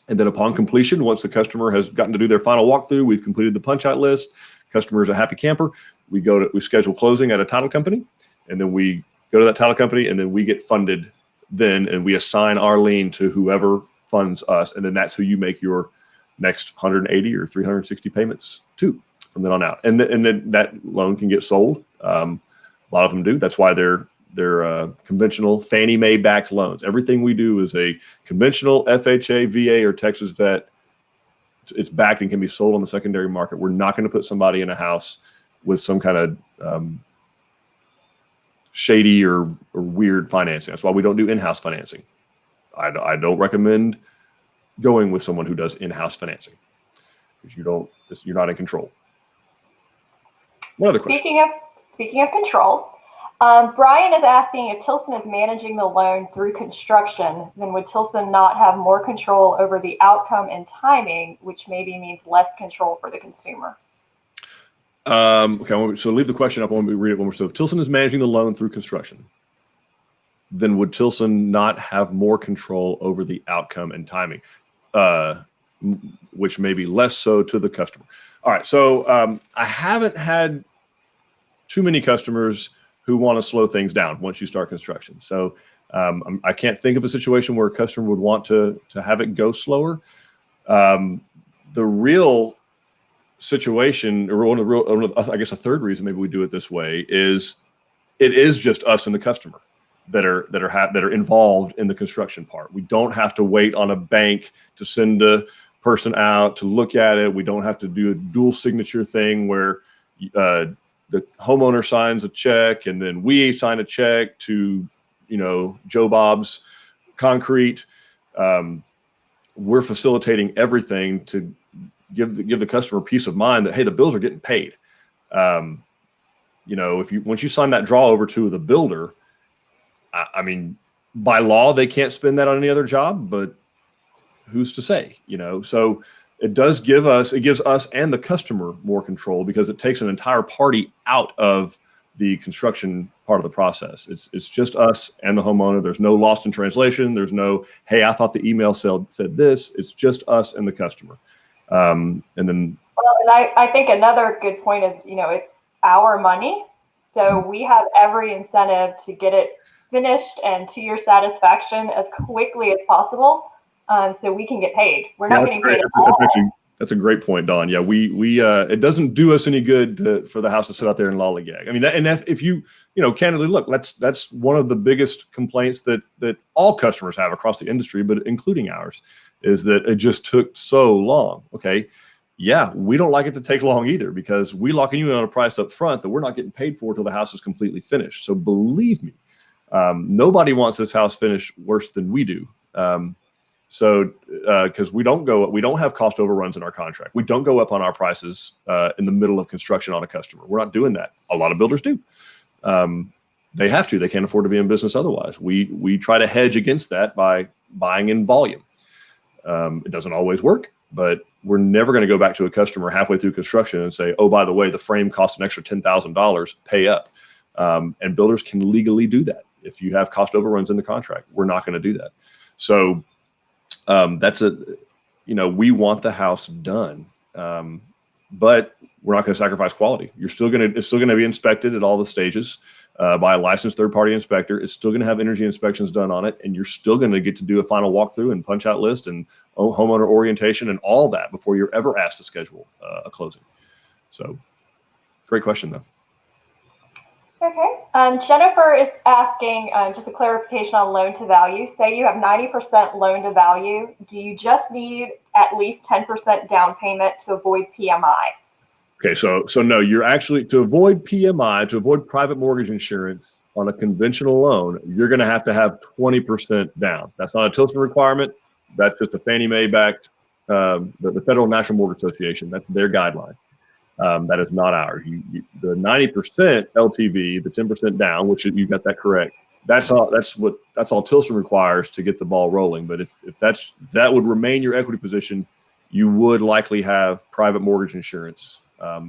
And then upon completion, once the customer has gotten to do their final walkthrough, we've completed the punch out list, customer is a happy camper, we schedule closing at a title company, and then we go to that title company, and then we get funded then, and we assign our lien to whoever funds us, and then that's who you make your next 180 or 360 payments to from then on out. And then that loan can get sold. A lot of them do. That's why they're conventional Fannie Mae backed loans. Everything we do is a conventional FHA, VA, or Texas vet. It's backed and can be sold on the secondary market. We're not going to put somebody in a house with some kind of shady or weird financing. That's why we don't do in-house financing. I don't recommend going with someone who does in-house financing because you're not in control. One other question. Speaking of control, Brian is asking if Tilson is managing the loan through construction, then would Tilson not have more control over the outcome and timing, which maybe means less control for the consumer? Okay, so leave the question up when we read it one more. So if Tilson is managing the loan through construction, then would Tilson not have more control over the outcome and timing, which may be less so to the customer? All right, so I haven't had too many customers who want to slow things down once you start construction. So I can't think of a situation where a customer would want to have it go slower. The real situation, or I guess a third reason maybe we do it this way, is it is just us and the customer that are involved in the construction part. We don't have to wait on a bank to send a person out to look at it. We don't have to do a dual signature thing where the homeowner signs a check and then we sign a check to, Joe Bob's Concrete. We're facilitating everything to give the customer peace of mind that, hey, the bills are getting paid. Once you sign that draw over to the builder, I mean, by law, they can't spend that on any other job, but who's to say, So it gives us and the customer more control because it takes an entire party out of the construction part of the process. It's just us and the homeowner. There's no lost in translation. There's no, hey, I thought the email said this. It's just us and the customer. And I think another good point is, it's our money. So we have every incentive to get it finished and to your satisfaction as quickly as possible, so we can get paid. We're not getting paid at all. That's a great point, Dawn. Yeah, we it doesn't do us any good for the house to sit out there and lollygag. I mean, if you candidly look, that's one of the biggest complaints that all customers have across the industry, but including ours, is that it just took so long. Okay, yeah, we don't like it to take long either because we lock you in on a price up front that we're not getting paid for till the house is completely finished. So believe me, nobody wants this house finished worse than we do. Because we don't have cost overruns in our contract. We don't go up on our prices in the middle of construction on a customer. We're not doing that. A lot of builders do. They have to. They can't afford to be in business otherwise. We try to hedge against that by buying in volume. It doesn't always work, but we're never going to go back to a customer halfway through construction and say, oh, by the way, the frame costs an extra $10,000, pay up. And builders can legally do that. If you have cost overruns in the contract, we're not going to do that. So we want the house done, but we're not going to sacrifice quality. It's still going to be inspected at all the stages. by a licensed third-party inspector. It's still going to have energy inspections done on it, and you're still going to get to do a final walkthrough and punch-out list and homeowner orientation and all that before you're ever asked to schedule a closing. So, great question, though. Okay. Jennifer is asking just a clarification on loan to value. Say you have 90% loan to value. Do you just need at least 10% down payment to avoid PMI? Okay, so no, you're actually, to avoid PMI, to avoid private mortgage insurance on a conventional loan, you're going to have 20% down. That's not a Tilson requirement. That's just a Fannie Mae backed, the Federal National Mortgage Association. That's their guideline. That is not ours. The 90% LTV, the 10% down, which you got that correct. That's all Tilson requires to get the ball rolling. But if that would remain your equity position, you would likely have private mortgage insurance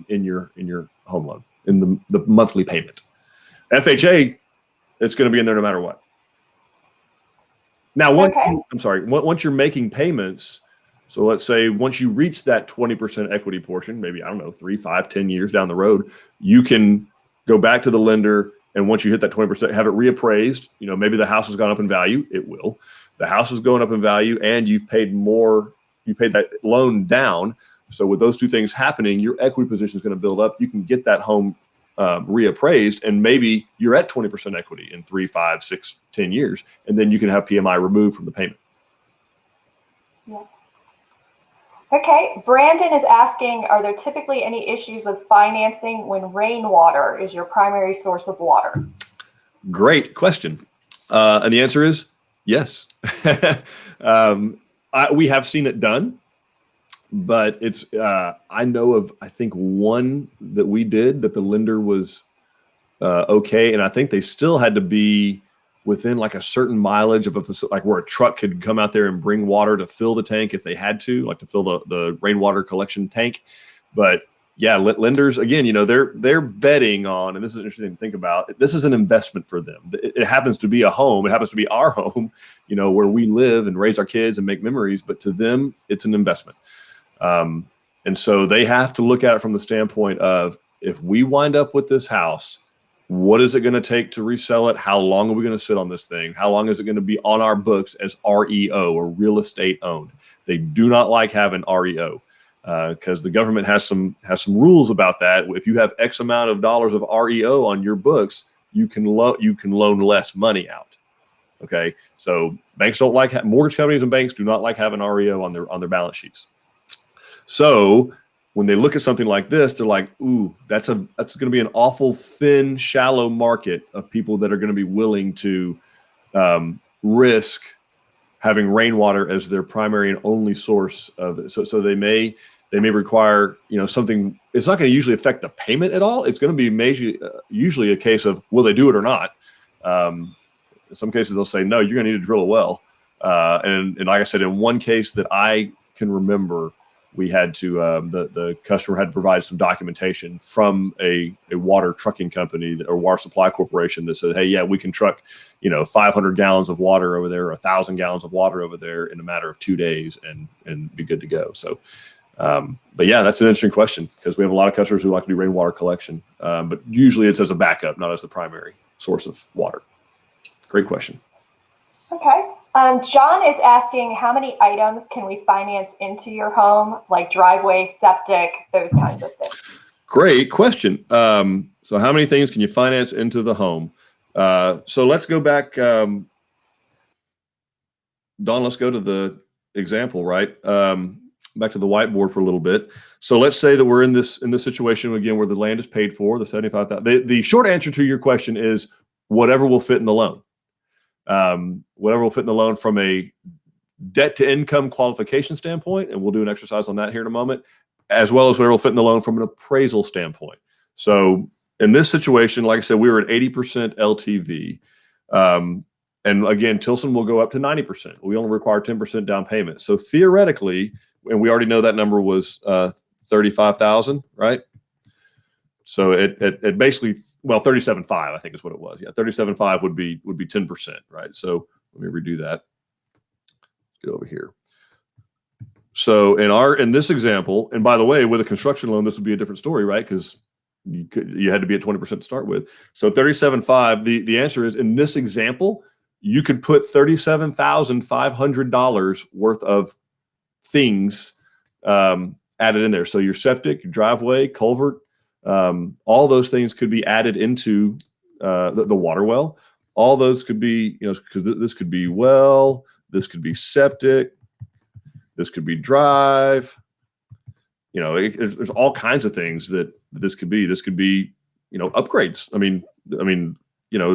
in your home loan, in the monthly payment. FHA, it's going to be in there no matter what. Now, once you're making payments, so let's say once you reach that 20% equity portion, maybe, I don't know, 3, 5, 10 years down the road, you can go back to the lender, and once you hit that 20%, have it reappraised. You know, maybe the house has gone up in value. It will. The house is going up in value, and you've paid more. You paid that loan down. So with those two things happening, your equity position is going to build up. You can get that home reappraised, and maybe you're at 20% equity in 3, 5, 6, 10 years, and then you can have PMI removed from the payment. Yeah. Okay. Brandon is asking, are there typically any issues with financing when rainwater is your primary source of water? Great question. And the answer is yes. We have seen it done. But it's, I know of, I think, one that we did that the lender was okay. And I think they still had to be within like a certain mileage of a facility, like where a truck could come out there and bring water to fill the tank if they had to, like to fill the rainwater collection tank. But yeah, lenders, again, you know, they're betting on, and this is interesting to think about, this is an investment for them. It happens to be a home. It happens to be our home, you know, where we live and raise our kids and make memories. But to them, it's an investment. And so they have to look at it from the standpoint of, if we wind up with this house, what is it going to take to resell it? How long are we going to sit on this thing? How long is it going to be on our books as REO, or real estate owned? They do not like having REO because the government has some rules about that. If you have X amount of dollars of REO on your books, you can loan less money out. Okay, so banks don't like, mortgage companies and banks do not like having REO on their balance sheets. So when they look at something like this, they're like, ooh, that's going to be an awful thin, shallow market of people that are going to be willing to risk having rainwater as their primary and only source of it. So they may require, you know, something. It's not going to usually affect the payment at all. It's going to be usually a case of, will they do it or not? In some cases, they'll say, no, you're going to need to drill a well. And like I said, in one case that I can remember, we had to, the customer had to provide some documentation from a water trucking company or water supply corporation that said, hey, yeah, we can truck, you know, 500 gallons of water over there, 1,000 gallons of water over there in a matter of 2 days and be good to go. So, but yeah, that's an interesting question because we have a lot of customers who like to do rainwater collection, but usually it's as a backup, not as the primary source of water. Great question. Okay. John is asking, how many items can we finance into your home, like driveway, septic, those kinds of things? Great question. So how many things can you finance into the home? So let's go back. Dawn, let's go to the example, right? Back to the whiteboard for a little bit. So let's say that we're in this situation again where the land is paid for, the $75,000. The short answer to your question is whatever will fit in the loan. Whatever will fit in the loan from a debt to income qualification standpoint, and we'll do an exercise on that here in a moment, as well as whatever will fit in the loan from an appraisal standpoint. So in this situation, like I said, we were at 80% LTV. And again, Tilson will go up to 90%. We only require 10% down payment. So theoretically, and we already know that number was 35,000, right? So it basically, well, 37.5, I think is what it was. Yeah, 37.5 would be 10%, right? So let me redo that. Let's get over here. So in this example, and by the way, with a construction loan, this would be a different story, right? Because you had to be at 20% to start with. So 37.5. The answer is, in this example, you could put $37,500 worth of things added in there. So your septic, your driveway, culvert, all those things could be added into the water well. All those could be, because this could be well, this could be septic, this could be drive. There's all kinds of things that this could be. This could be, upgrades. I mean,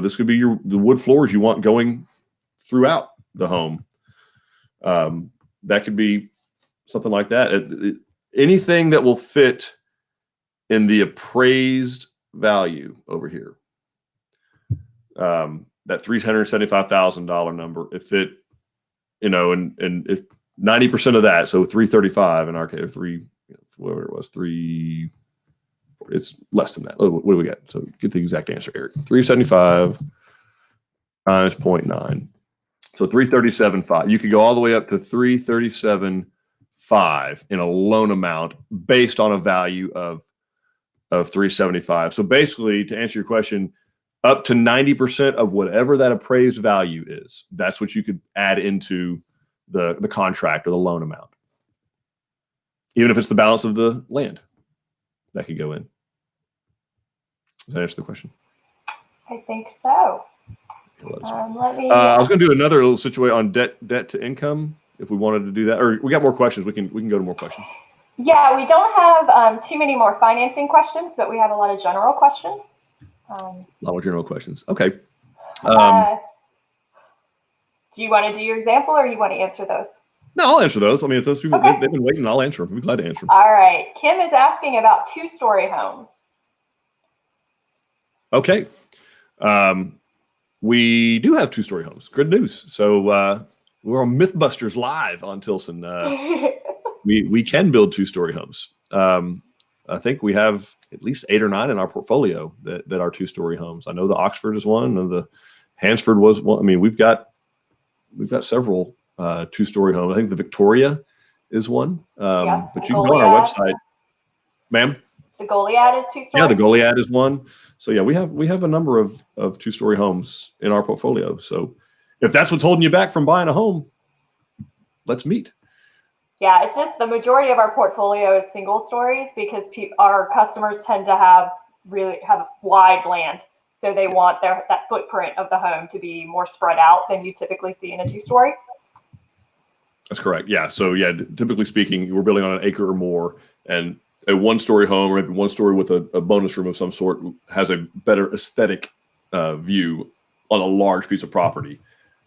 this could be the wood floors you want going throughout the home. That could be something like that. Anything that will fit in the appraised value over here. That $375,000 number, if it, and if 90% of that, so 335 in our case, whatever it was, it's less than that. What do we got? So get the exact answer, Eric. 375 times 0.9. So 337.5. You could go all the way up to 337.5 in a loan amount based on a value of 375. So basically, to answer your question, up to 90% of whatever that appraised value is, that's what you could add into the contract or the loan amount. Even if it's the balance of the land, that could go in. Does that answer the question? I think so. I was going to do another little situation on debt to income if we wanted to do that, or we got more questions. We can go to more questions. Yeah, we don't have too many more financing questions, but we have a lot of general questions. A lot more general questions. Okay. Do you want to do your example, or you want to answer those? No, I'll answer those. I mean, if those people, Okay. they've been waiting, I'll answer them. I'll be glad to answer them. All right. Kim is asking about 2-story homes. Okay. We do have 2-story homes. Good news. So we're on Mythbusters Live on Tilson. We can build 2-story homes. I think we have at least 8 or 9 in our portfolio that are 2-story homes. I know the Oxford is one, and the Hansford was one. I mean, we've got several 2-story homes. I think the Victoria is one. Yes, but you can go on our website, ma'am. The Goliad is 2-story. Yeah, the Goliad is one. So yeah, we have a number of 2-story homes in our portfolio. So if that's what's holding you back from buying a home, let's meet. Yeah, it's just the majority of our portfolio is single stories because our customers tend to have wide land. So they want that footprint of the home to be more spread out than you typically see in a 2-story. That's correct. Yeah. So yeah, typically speaking, we're building on an acre or more, and a 1-story home, or maybe 1-story with a bonus room of some sort, has a better aesthetic view on a large piece of property.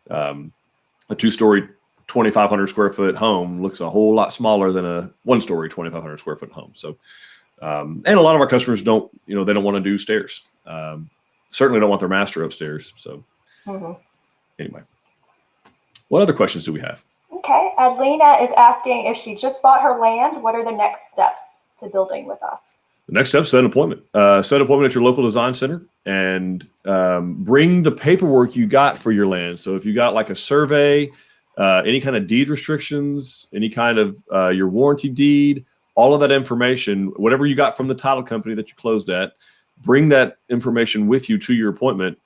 A 2-story, 2,500 square foot home looks a whole lot smaller than a 1-story, 2,500 square foot home. So, and a lot of our customers don't want to do stairs. Certainly don't want their master upstairs. So, Anyway, what other questions do we have? Okay, Adlena is asking if she just bought her land, what are the next steps to building with us? The next step, set an appointment. Set an appointment at your local design center and bring the paperwork you got for your land. So if you got like a survey, any kind of deed restrictions, any kind of your warranty deed, all of that information, whatever you got from the title company that you closed at, bring that information with you to your appointment.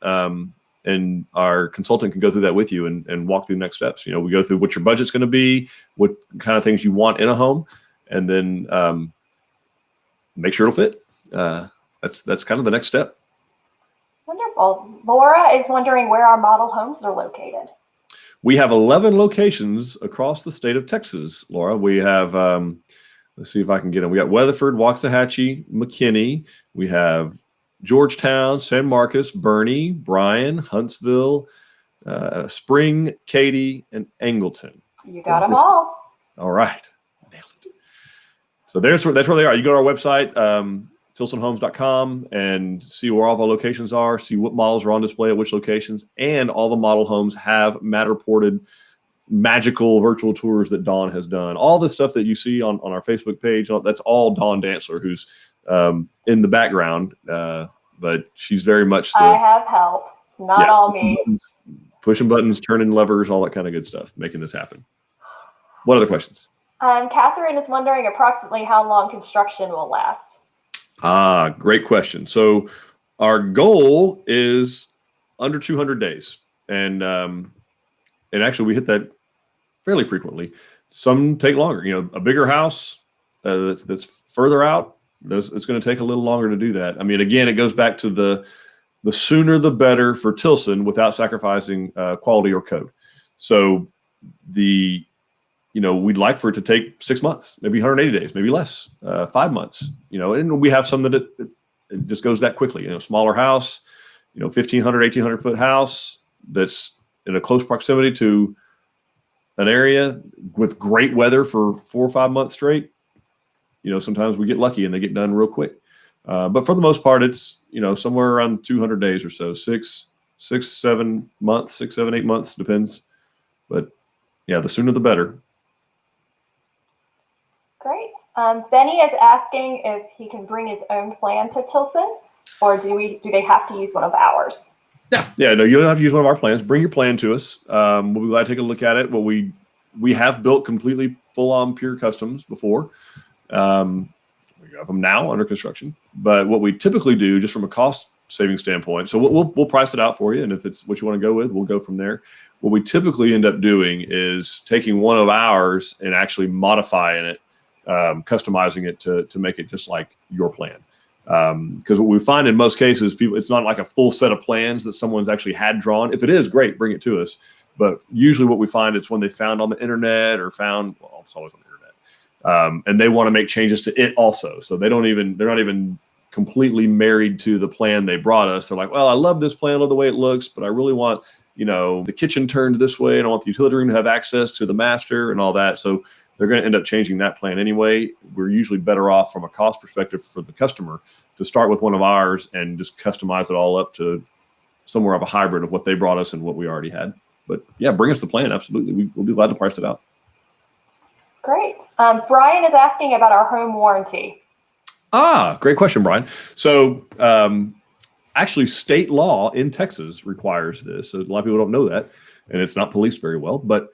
And our consultant can go through that with you and walk through the next steps. We go through what your budget's going to be, what kind of things you want in a home, and then make sure it'll fit. That's kind of the next step. Wonderful. Laura is wondering where our model homes are located. We have 11 locations across the state of Texas, Laura. We have, let's see if I can get them. We got Weatherford, Waxahachie, McKinney. We have Georgetown, San Marcos, Bernie, Bryan, Huntsville, Spring, Katy, and Angleton. You got them all. All right. Nailed it. So that's where they are. You go to our website, tilsonhomes.com, and see where all of our locations are, see what models are on display at which locations, and all the model homes have Matterported magical virtual tours that Dawn has done. All the stuff that you see on our Facebook page, that's all Dawn Dantzler, who's in the background, but she's very much I have help. It's not all me. Pushing buttons, turning levers, all that kind of good stuff, making this happen. What other questions? Catherine is wondering approximately how long construction will last. Great question. So our goal is under 200 days. And actually we hit that fairly frequently. Some take longer, a bigger house that's further out, it's going to take a little longer to do that. I mean, again, it goes back to the sooner the better for Tilson without sacrificing quality or code. So we'd like for it to take 6 months, maybe 180 days, maybe less, 5 months, and we have some that it just goes that quickly, smaller house, 1,500, 1,800 foot house that's in a close proximity to an area with great weather for 4 or 5 months straight. Sometimes we get lucky and they get done real quick. But for the most part, it's, somewhere around 200 days or so, 6, 7 months, 6, 7, 8 months, depends. But yeah, the sooner the better. Great. Benny is asking if he can bring his own plan to Tilson, or do they have to use one of ours? Yeah, no, you don't have to use one of our plans. Bring your plan to us. We'll be glad to take a look at it. Well, we have built completely full-on pure customs before. We have them now under construction. But what we typically do, just from a cost-saving standpoint, so we'll price it out for you, and if it's what you want to go with, we'll go from there. What we typically end up doing is taking one of ours and actually modifying it, customizing it to make it just like your plan. Because what we find in most cases, it's not like a full set of plans that someone's actually had drawn. If it is, great, bring it to us. But usually what we find, it's when they found on the internet or it's always on the internet. And they want to make changes to it also. So they're not even completely married to the plan they brought us. They're like, well, I love this plan, I love the way it looks, but I really want, the kitchen turned this way, and I want the utility room to have access to the master and all that. So they're going to end up changing that plan anyway. We're usually better off from a cost perspective for the customer to start with one of ours and just customize it all up to somewhere of a hybrid of what they brought us and what we already had. But yeah, bring us the plan. Absolutely. We'll be glad to price it out. Great. Brian is asking about our home warranty. Great question, Brian. So actually state law in Texas requires this. So a lot of people don't know that, and it's not policed very well, but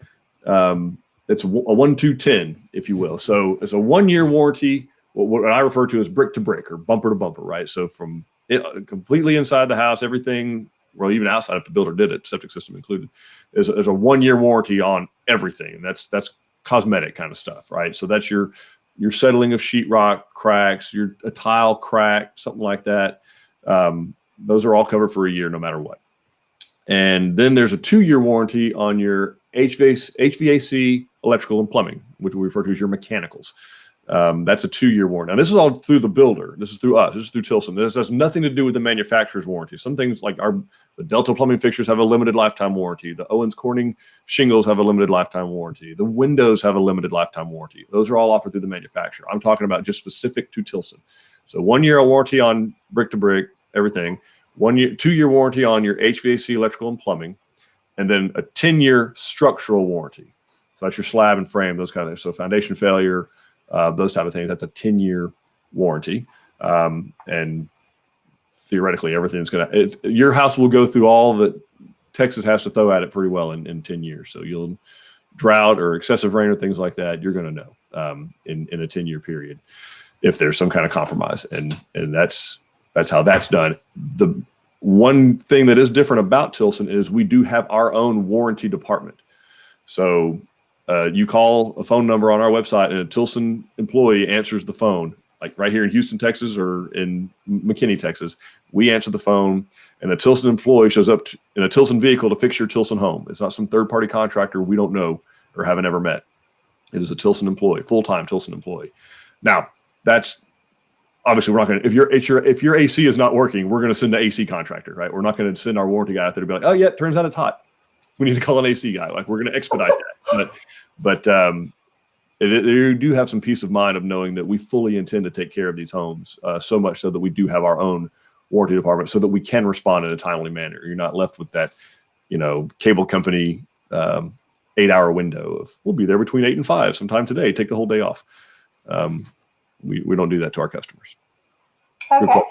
it's a 1-2-10, if you will. So it's a 1-year warranty, what I refer to as brick to brick or bumper to bumper, right? So from completely inside the house, everything, well, even outside if the builder did it, septic system included, is a 1-year warranty on everything. And that's cosmetic kind of stuff, right? So that's your settling of sheetrock cracks, a tile crack, something like that. Those are all covered for a year, no matter what. And then there's a 2-year warranty on your HVAC, electrical, and plumbing, which we refer to as your mechanicals. That's a 2-year warranty. Now, this is all through the builder. This is through us. This is through Tilson. This has nothing to do with the manufacturer's warranty. Some things like the Delta plumbing fixtures have a limited lifetime warranty. The Owens Corning shingles have a limited lifetime warranty. The windows have a limited lifetime warranty. Those are all offered through the manufacturer. I'm talking about just specific to Tilson. So 1-year warranty on brick to brick, everything. 2-year warranty on your HVAC, electrical, and plumbing. And then a 10-year structural warranty. So that's your slab and frame, those kind of things. So foundation failure, those type of things. That's a 10-year warranty. And theoretically, everything's your house will go through all that Texas has to throw at it pretty well in 10 years. So you'll drought or excessive rain or things like that, you're going to know in a 10-year period if there's some kind of compromise. And that's how that's done. The one thing that is different about Tilson is we do have our own warranty department. So you call a phone number on our website and a Tilson employee answers the phone, like right here in Houston, Texas, or in McKinney, Texas. We answer the phone, and a Tilson employee shows up in a Tilson vehicle to fix your Tilson home. It's not some third-party contractor we don't know or haven't ever met. It is a Tilson employee, full-time Tilson employee. Now, that's obviously we're not going to, if your AC is not working, we're going to send the AC contractor, right? We're not going to send our warranty guy out there to be like, oh yeah, it turns out it's hot. We need to call an AC guy. Like, we're going to expedite that. But you do have some peace of mind of knowing that we fully intend to take care of these homes, so much so that we do have our own warranty department so that we can respond in a timely manner. You're not left with that, cable company 8-hour window of, we'll be there between 8 and 5 sometime today, take the whole day off. We don't do that to our customers. Okay,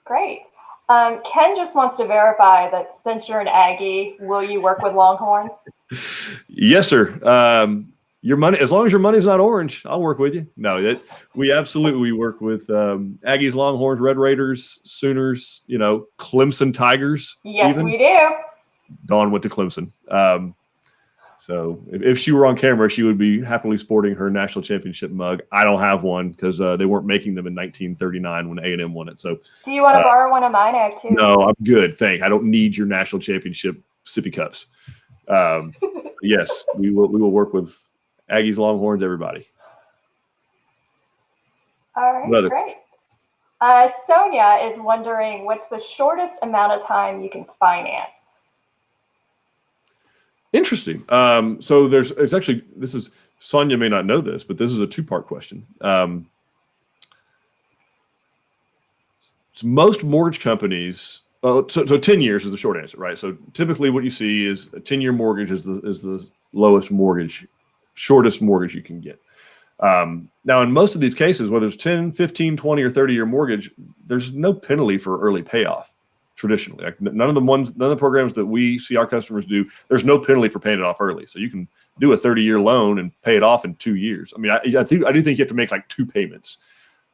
great. Ken just wants to verify that since you're an Aggie, will you work with Longhorns? Yes, sir. your money, as long as your money's not orange, I'll work with you. No, we absolutely work with Aggies, Longhorns, Red Raiders, Sooners, Clemson Tigers. Yes, we do. Dawn went to Clemson. So if she were on camera, she would be happily sporting her national championship mug. I don't have one because they weren't making them in 1939 when A&M won it. So do you want to borrow one of mine? I have two. No, I'm good. I don't need your national championship sippy cups. Yes, we will work with Aggies, Longhorns, everybody. All right, great. Sonia is wondering, what's the shortest amount of time you can finance? Interesting. So Sonia may not know this, but this is a two-part question. So most mortgage companies, so 10 years is the short answer, right? So typically what you see is a 10-year mortgage is the lowest mortgage, shortest mortgage you can get. Now, in most of these cases, whether it's 10, 15, 20, or 30-year mortgage, there's no penalty for early payoff. Traditionally, like none of the programs that we see our customers do, there's no penalty for paying it off early. So you can do a 30-year loan and pay it off in 2 years. I mean, I do think you have to make like 2 payments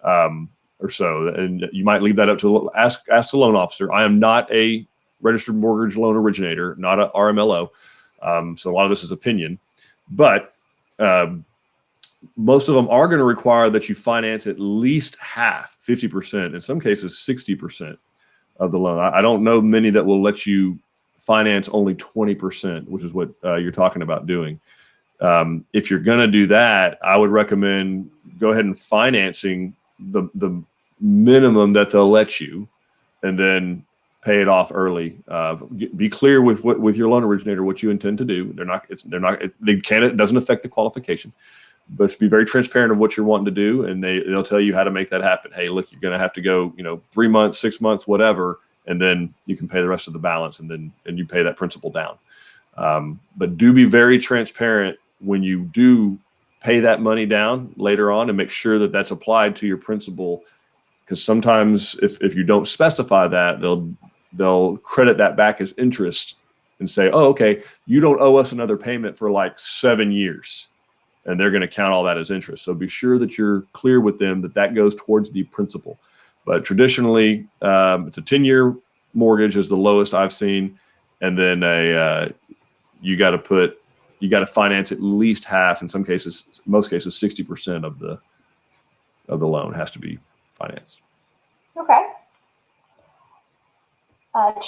or so, and you might leave that up to ask the loan officer. I am not a registered mortgage loan originator, not a RMLO, so a lot of this is opinion, but most of them are going to require that you finance at least half, 50%, in some cases 60%. Of the loan. I don't know many that will let you finance only 20%, which is what you're talking about doing. If you're going to do that, I would recommend go ahead and financing the minimum that they'll let you, and then pay it off early. Be clear with your loan originator what you intend to do. It doesn't affect the qualification, but just be very transparent of what you're wanting to do, and they'll tell you how to make that happen. Hey, look, you're going to have to go, 3 months, 6 months, whatever, and then you can pay the rest of the balance, and you pay that principal down. But do be very transparent when you do pay that money down later on, and make sure that that's applied to your principal, because sometimes if you don't specify that, they'll credit that back as interest and say, oh, okay, you don't owe us another payment for like 7 years. And they're going to count all that as interest. So be sure that you're clear with them that goes towards the principal. But traditionally, it's a 10-year mortgage is the lowest I've seen, and then you got to finance at least half. In some cases, most cases, 60% of the loan has to be financed. Okay.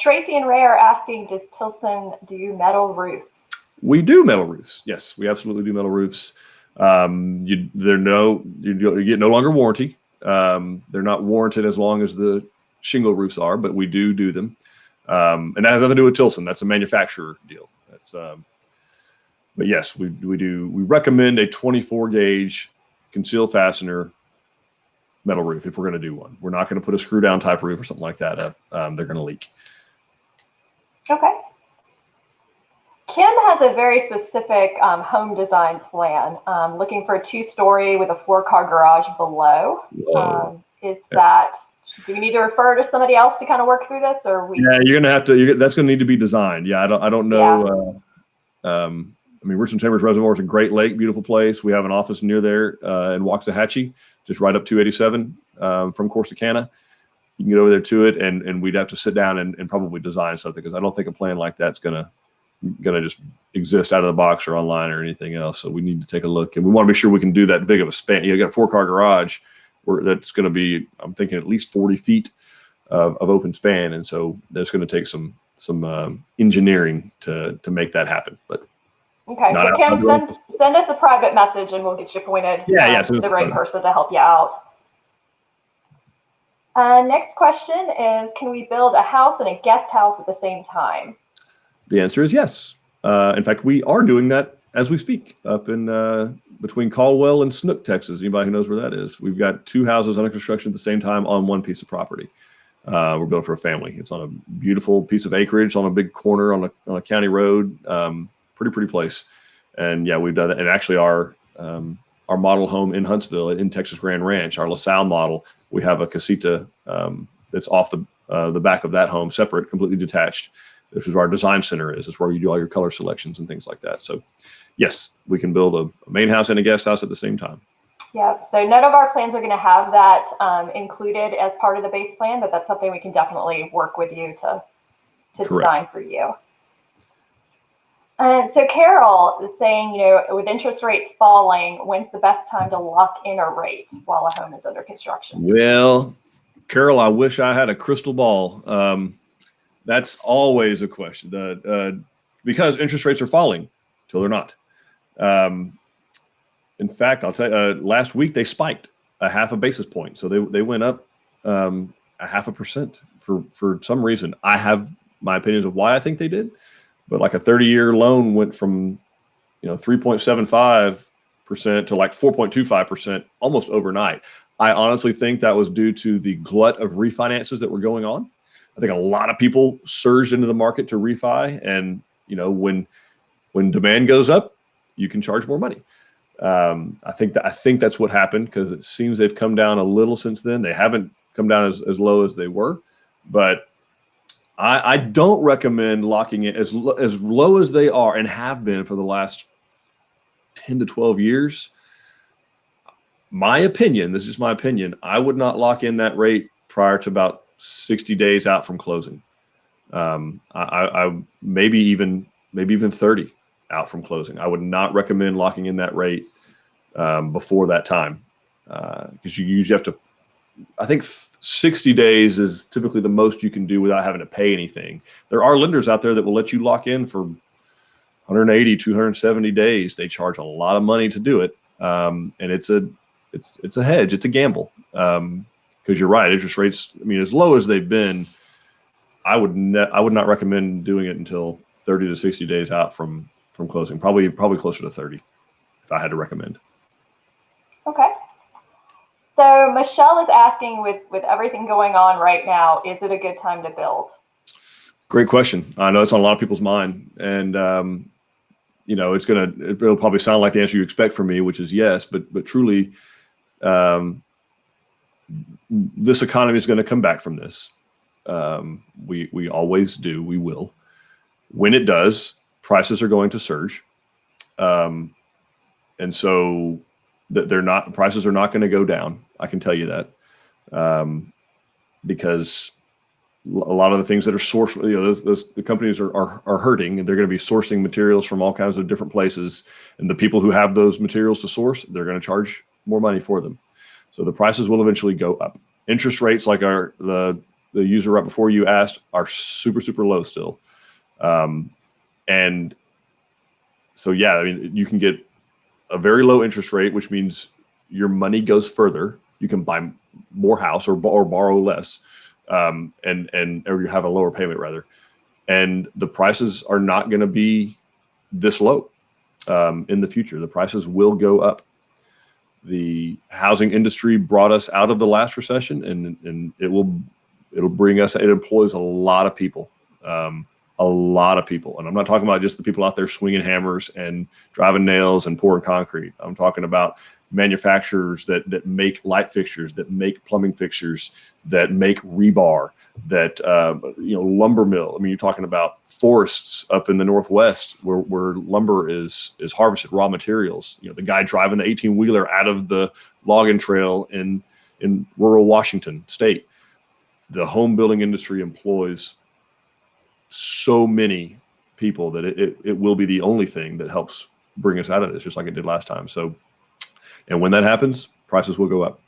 Tracy and Ray are asking, does Tilson do metal roofs? We do metal roofs. Yes, we absolutely do metal roofs. You get no longer warranty. They're not warranted as long as the shingle roofs are, but we do them. And that has nothing to do with Tilson. That's a manufacturer deal. But yes, we do. We recommend a 24 gauge concealed fastener metal roof if we're going to do one. We're not going to put a screw down type roof or something like that up. They're going to leak. Okay. Kim has a very specific home design plan, looking for a 2-story with a 4-car garage below. Do we need to refer to somebody else to kind of work through this, or we? Yeah, you're going to have to. That's going to need to be designed. Yeah, I don't know. Yeah. I mean, Richland Chambers Reservoir is a great lake, beautiful place. We have an office near there in Waxahachie, just right up 287 from Corsicana. You can get over there to it, and we'd have to sit down and probably design something, because I don't think a plan like that's going to just exist out of the box or online or anything else. So we need to take a look, and we want to be sure we can do that big of a span. You got a 4-car garage that's going to be, I'm thinking, at least 40 feet of open span, and so that's going to take some engineering to make that happen. But okay, so Kim, send us a private message, and we'll get you pointed to the right person to help you out. Next question is, can we build a house and a guest house at the same time? The answer is yes. In fact, we are doing that as we speak up in between Caldwell and Snook, Texas. Anybody who knows where that is? We've got 2 houses under construction at the same time on one piece of property. We're building for a family. It's on a beautiful piece of acreage on a big corner on a county road. Pretty place. And yeah, we've done it. And actually our model home in Huntsville in Texas Grand Ranch, our LaSalle model, we have a casita that's off the back of that home, separate, completely detached, This is where our design center is. It's where you do all your color selections and things like that. So yes, we can build a main house and a guest house at the same time. Yeah, so none of our plans are going to have that included as part of the base plan, but that's something we can definitely work with you to design for you. So Carol is saying, with interest rates falling, when's the best time to lock in a rate while a home is under construction? Well, Carol, I wish I had a crystal ball. That's always a question because interest rates are falling till they're not. In fact, I'll tell you, last week they spiked a half a basis point. So they went up a 0.5% for some reason. I have my opinions of why I think they did, but like a 30-year loan went from 3.75% to like 4.25% almost overnight. I honestly think that was due to the glut of refinances that were going on. I think a lot of people surged into the market to refi, and when demand goes up, you can charge more money. I think that's what happened, because it seems they've come down a little since then. They haven't come down as low as they were, but I don't recommend locking it as low as they are and have been for the last 10 to 12 years. My opinion, this is my opinion, I would not lock in that rate prior to about 60 days out from closing. I maybe even 30 out from closing. I would not recommend locking in that rate before that time, because you usually have to. I think 60 days is typically the most you can do without having to pay anything. There are lenders out there that will let you lock in for 180, 270 days. They charge a lot of money to do it, and it's a hedge. It's a gamble, because you're right. Interest rates, as low as they've been, I would not recommend doing it until 30 to 60 days out from closing. Probably closer to 30, if I had to recommend. Okay. So Michelle is asking, with everything going on right now, is it a good time to build? Great question. I know it's on a lot of people's mind, and it'll probably sound like the answer you expect from me, which is yes. But truly, this economy is going to come back from this. We always do. We will. When it does, prices are going to surge, and so prices are not going to go down. I can tell you that, because a lot of the things that are sourced, the companies are hurting, and they're going to be sourcing materials from all kinds of different places, and the people who have those materials to source, they're going to charge more money for them. So the prices will eventually go up. Interest rates, like the user right before you asked, are super, super low still. And so, yeah, you can get a very low interest rate, which means your money goes further. You can buy more house or borrow less, or you have a lower payment rather. And the prices are not going to be this low in the future. The prices will go up. The housing industry brought us out of the last recession, and it'll bring us. It employs a lot of people, and I'm not talking about just the people out there swinging hammers and driving nails and pouring concrete. I'm talking about manufacturers that make light fixtures, that make plumbing fixtures, that make rebar, that lumber mill. You're talking about forests up in the Northwest where lumber is harvested, raw materials. The guy driving the 18-wheeler out of the logging trail in rural Washington state. The home building industry employs so many people that it will be the only thing that helps bring us out of this, just like it did last time. So, and when that happens, prices will go up.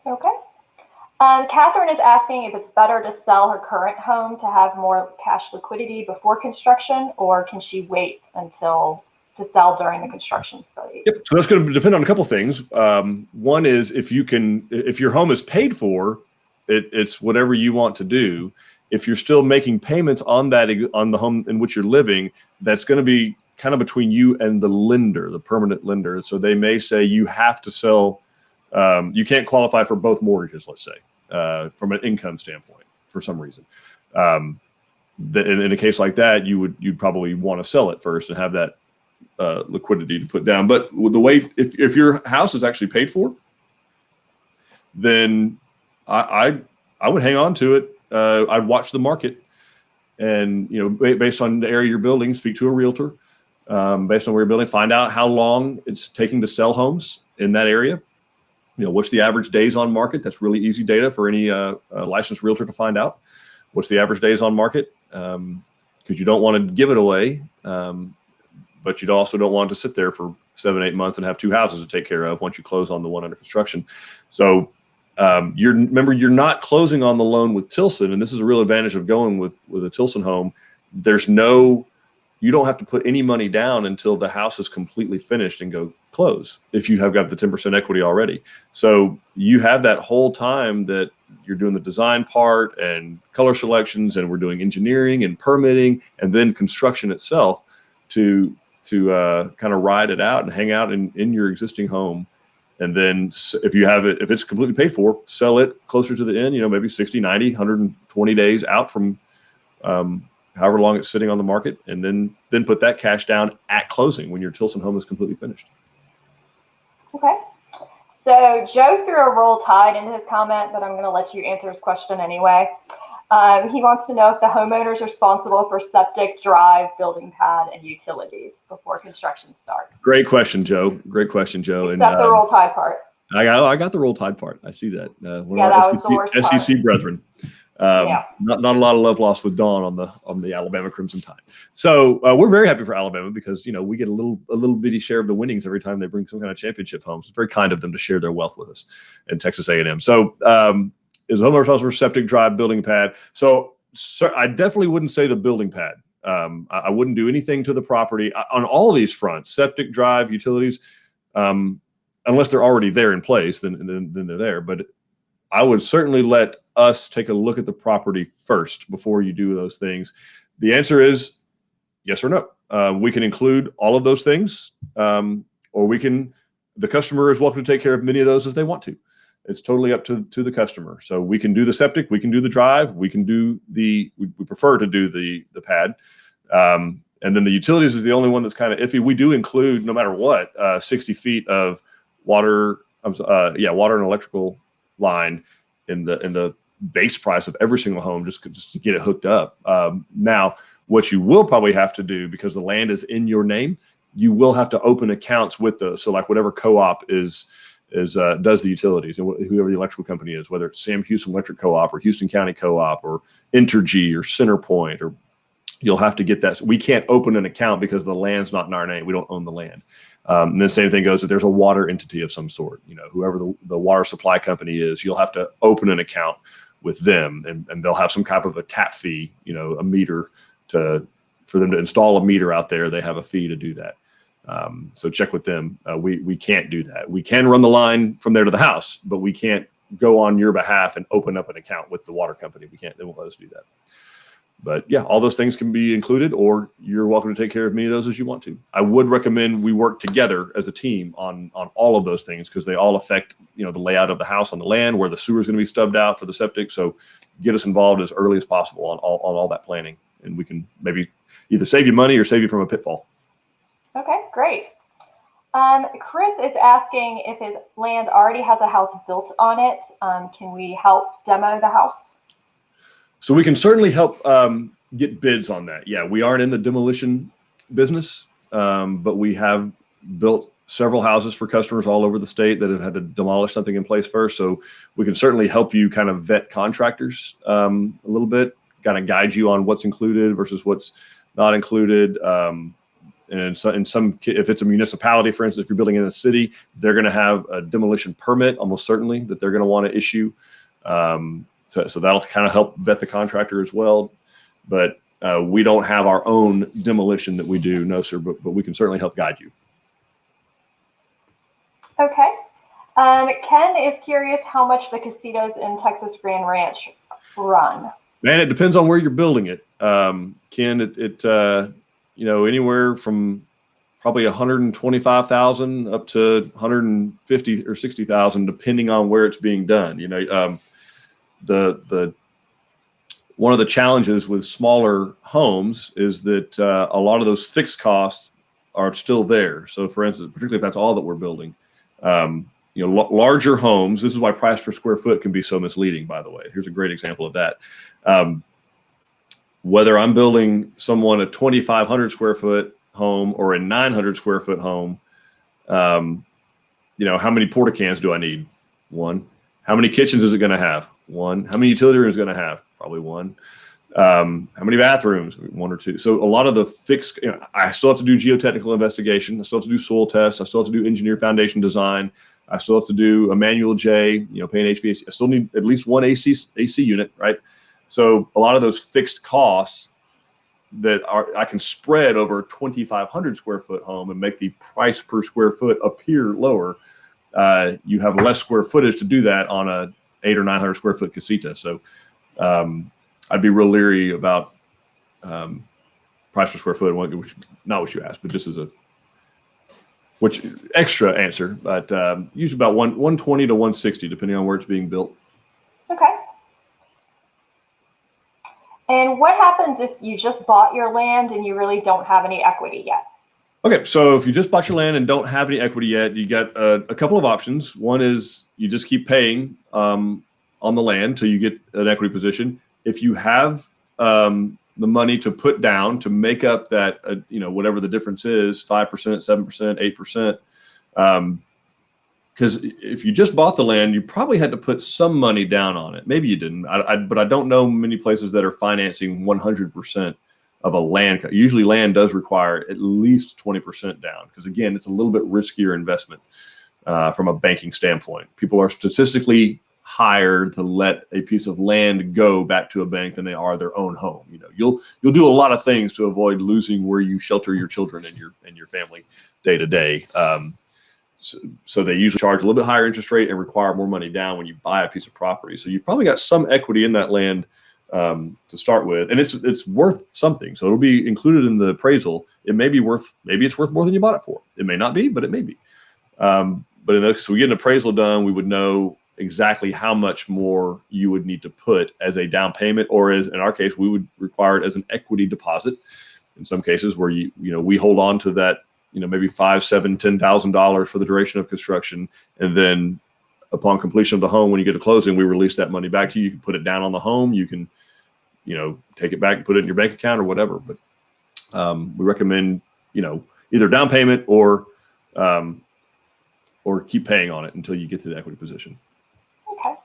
Okay. Catherine is asking if it's better to sell her current home to have more cash liquidity before construction, or can she wait to sell during the construction phase? Yep. So that's going to depend on a couple of things. One is if your home is paid for, it's whatever you want to do. If you're still making payments on the home in which you're living, that's going to be kind of between you and the lender, the permanent lender. So they may say you have to sell. You can't qualify for both mortgages, let's say, from an income standpoint for some reason. In a case like that, you'd probably want to sell it first and have that liquidity to put down. But the way, if your house is actually paid for, then I would hang on to it. I'd watch the market. and based on the area you're building, speak to a realtor. Based on where you're building, find out how long it's taking to sell homes in that area. What's the average days on market? That's really easy data for any licensed realtor to find out. What's the average days on market? Because you don't want to give it away, but you also don't want it to sit there for 7-8 months and have 2 houses to take care of once you close on the one under construction. So remember, you're not closing on the loan with Tilson, and this is a real advantage of going with a Tilson home. You don't have to put any money down until the house is completely finished and go close if you have got the 10% equity already. So you have that whole time that you're doing the design part and color selections, and we're doing engineering and permitting and then construction itself to kind of ride it out and hang out in your existing home. And then if it's completely paid for, sell it closer to the end, maybe 60, 90, 120 days out from however long it's sitting on the market, and then put that cash down at closing when your Tilson home is completely finished. Okay. So Joe threw a roll tide into his comment, but I'm going to let you answer his question anyway. He wants to know if the homeowner is responsible for septic, drive, building pad, and utilities before construction starts. Great question, Joe. Except the roll tide part. I got the roll tide part. I see that. That was the worst part. SEC brethren. Not a lot of love lost with Dawn on the Alabama Crimson Tide. So we're very happy for Alabama because we get a little bitty share of the winnings every time they bring some kind of championship home. So it's very kind of them to share their wealth with us and Texas A&M. So is homeowner responsible for septic, drive, building pad? So I definitely wouldn't say the building pad. I wouldn't do anything to the property on all of these fronts: septic, drive, utilities, unless they're already there in place. Then they're there. But I would certainly let us take a look at the property first before you do those things. The answer is yes or no. We can include all of those things, or the customer is welcome to take care of many of those as they want to. It's totally up to the customer. So we can do the septic, we can do the drive, we can do we prefer to do the pad. And then the utilities is the only one that's kind of iffy. We do include, no matter what, 60 feet of water and electrical line in the base price of every single home just to get it hooked up. Now, what you will probably have to do, because the land is in your name, you will have to open accounts with those. So like whatever co-op does the utilities, and whoever the electrical company is, whether it's Sam Houston Electric Co-op or Houston County Co-op or Entergy or CenterPoint, or you'll have to get that. We can't open an account because the land's not in our name. We don't own the land. And the same thing goes if there's a water entity of some sort, whoever the water supply company is, you'll have to open an account with them, and they'll have some type of a tap fee, a meter for them to install a meter out there. They have a fee to do that. So check with them. We can't do that. We can run the line from there to the house, but we can't go on your behalf and open up an account with the water company. We can't. They won't let us do that. But yeah, all those things can be included, or you're welcome to take care of many of those as you want to. I would recommend we work together as a team on all of those things, because they all affect, the layout of the house on the land, where the sewer is going to be stubbed out for the septic. So get us involved as early as possible on all that planning, and we can maybe either save you money or save you from a pitfall. Okay, great. Chris is asking if his land already has a house built on it. Can we help demo the house? So we can certainly help get bids on that. Yeah, we aren't in the demolition business, but we have built several houses for customers all over the state that have had to demolish something in place first. So we can certainly help you kind of vet contractors a little bit, kind of guide you on what's included versus what's not included. And so if it's a municipality, for instance, if you're building in a city, they're going to have a demolition permit, almost certainly, that they're going to want to issue. So that'll kind of help vet the contractor as well. But we don't have our own demolition that we do, no, sir, but we can certainly help guide you. Okay. Ken is curious how much the casitas in Texas Grand Ranch run. Man, it depends on where you're building it. Ken, anywhere from probably 125,000 up to 150 or 60,000, depending on where it's being done. The one of the challenges with smaller homes is that a lot of those fixed costs are still there. So, for instance, particularly if that's all that we're building, larger homes. This is why price per square foot can be so misleading. By the way, here's a great example of that. whether I'm building someone a 2,500 square foot home or a 900 square foot home, how many porta cans do I need? One. How many kitchens is it going to have? One. How many utility rooms is it going to have? Probably one. How many bathrooms? One or two. So a lot of the fixed, I still have to do geotechnical investigation. I still have to do soil tests. I still have to do engineer foundation design. I still have to do a manual J, paying HVAC. I still need at least one AC unit, right? So a lot of those fixed costs that I can spread over a 2,500 square foot home and make the price per square foot appear lower. You have less square footage to do that on a 800 or 900 square foot casita. So I'd be real leery about price per square foot, which not what you asked, but just as a extra answer. But usually about 120 to 160, depending on where it's being built. Okay. And what happens if you just bought your land and you really don't have any equity yet? Okay, so if you just bought your land and don't have any equity yet, you got a couple of options. One is you just keep paying on the land till you get an equity position. If you have the money to put down to make up that, whatever the difference is, 5%, 7%, 8%. Because if you just bought the land, you probably had to put some money down on it. Maybe you didn't, but I don't know many places that are financing 100% of a land. Usually land does require at least 20% down because, again, it's a little bit riskier investment from a banking standpoint. People are statistically higher to let a piece of land go back to a bank than they are their own home. You'll do a lot of things to avoid losing where you shelter your children and your family day to day. So they usually charge a little bit higher interest rate and require more money down when you buy a piece of property. So you've probably got some equity in that land to start with, and it's worth something. So it'll be included in the appraisal. Maybe it's worth more than you bought it for. It may not be, but it may be. So we get an appraisal done, we would know exactly how much more you would need to put as a down payment, or as in our case, we would require it as an equity deposit. In some cases where we hold on to that, maybe $5,000, $7,000, $10,000 for the duration of construction, and then upon completion of the home, when you get to closing, we release that money back to you. You can put it down on the home. You can, take it back and put it in your bank account or whatever. But we recommend, either down payment or keep paying on it until you get to the equity position. Okay.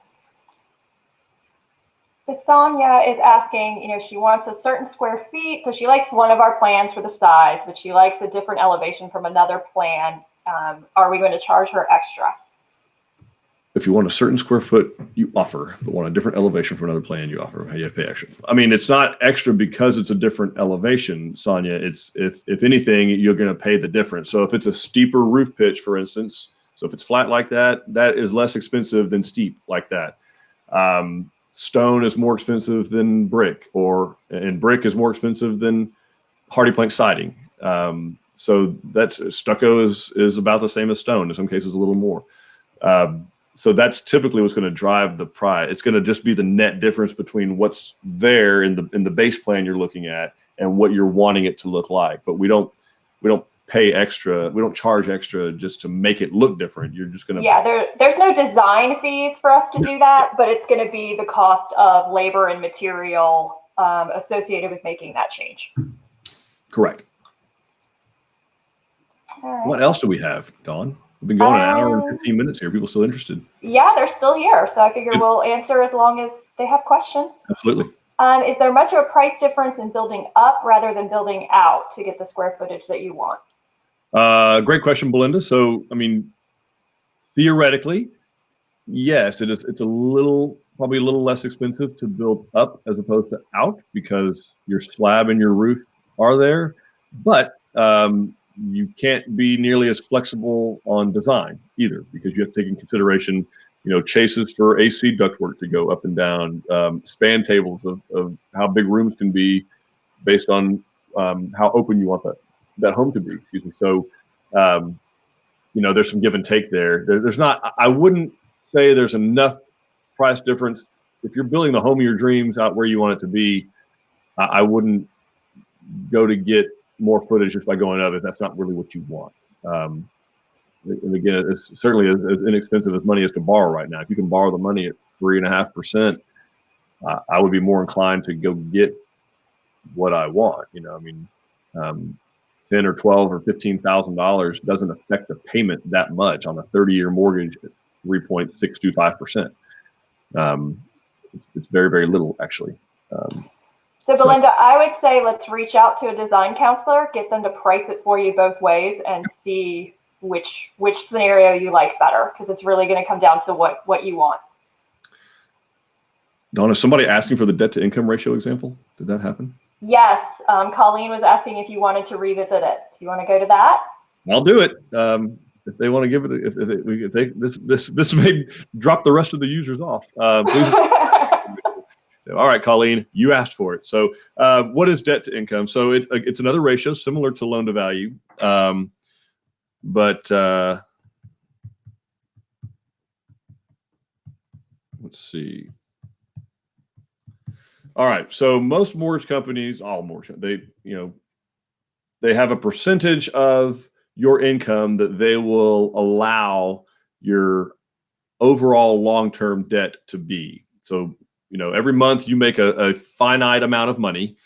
So Sonia is asking, she wants a certain square feet. So she likes one of our plans for the size, but she likes a different elevation from another plan. Are we going to charge her extra? If you want a certain square foot, you offer, but want a different elevation from another plan, you offer. You have to pay extra. I mean, it's not extra because it's a different elevation, Sonia. It's if anything, you're going to pay the difference. So if it's a steeper roof pitch, for instance, so if it's flat like that, that is less expensive than steep like that. Stone is more expensive than brick, and brick is more expensive than hardy plank siding. So that's stucco is about the same as stone. In some cases, a little more. So that's typically what's going to drive the price. It's going to just be the net difference between what's there in the base plan you're looking at and what you're wanting it to look like. But we don't pay extra. We don't charge extra just to make it look different. You're just going to there's no design fees for us to do that, but it's going to be the cost of labor and material associated with making that change. Correct. All right. What else do we have, Dawn? We've been going an hour and 15 minutes here. People still interested? Yeah, they're still here. So I figure we'll answer as long as they have questions. Absolutely. Is there much of a price difference in building up rather than building out to get the square footage that you want? Great question, Belinda. So, I mean, theoretically, yes, it is. It's probably a little less expensive to build up as opposed to out because your slab and your roof are there. But you can't be nearly as flexible on design either because you have to take in consideration, chases for AC ductwork to go up and down, span tables of how big rooms can be based on how open you want that home to be. Excuse me. So, there's some give and take there. There's not. I wouldn't say there's enough price difference if you're building the home of your dreams out where you want it to be. I wouldn't go to get more footage just by going up if that's not really what you want. And again, it's certainly as inexpensive as money is to borrow right now. If you can borrow the money at 3.5%, I would be more inclined to go get what I want. You know, I mean, 10 or 12 or $15,000 doesn't affect the payment that much on a 30-year mortgage at 3.625%. It's very, very little, actually. So Belinda, I would say let's reach out to a design counselor, get them to price it for you both ways, and see which scenario you like better, because it's really going to come down to what you want. Donna, somebody asking for the debt to income ratio example. Did that happen? Yes. Colleen was asking if you wanted to revisit it. Do you want to go to that? I'll do it. If they want to give it, if they this may drop the rest of the users off. Please. All right, Colleen, you asked for it. So what is debt to income? So it's another ratio similar to loan to value. But let's see. All right. So most mortgage companies, they have a percentage of your income that they will allow your overall long-term debt to be. So, every month you make a finite amount of money.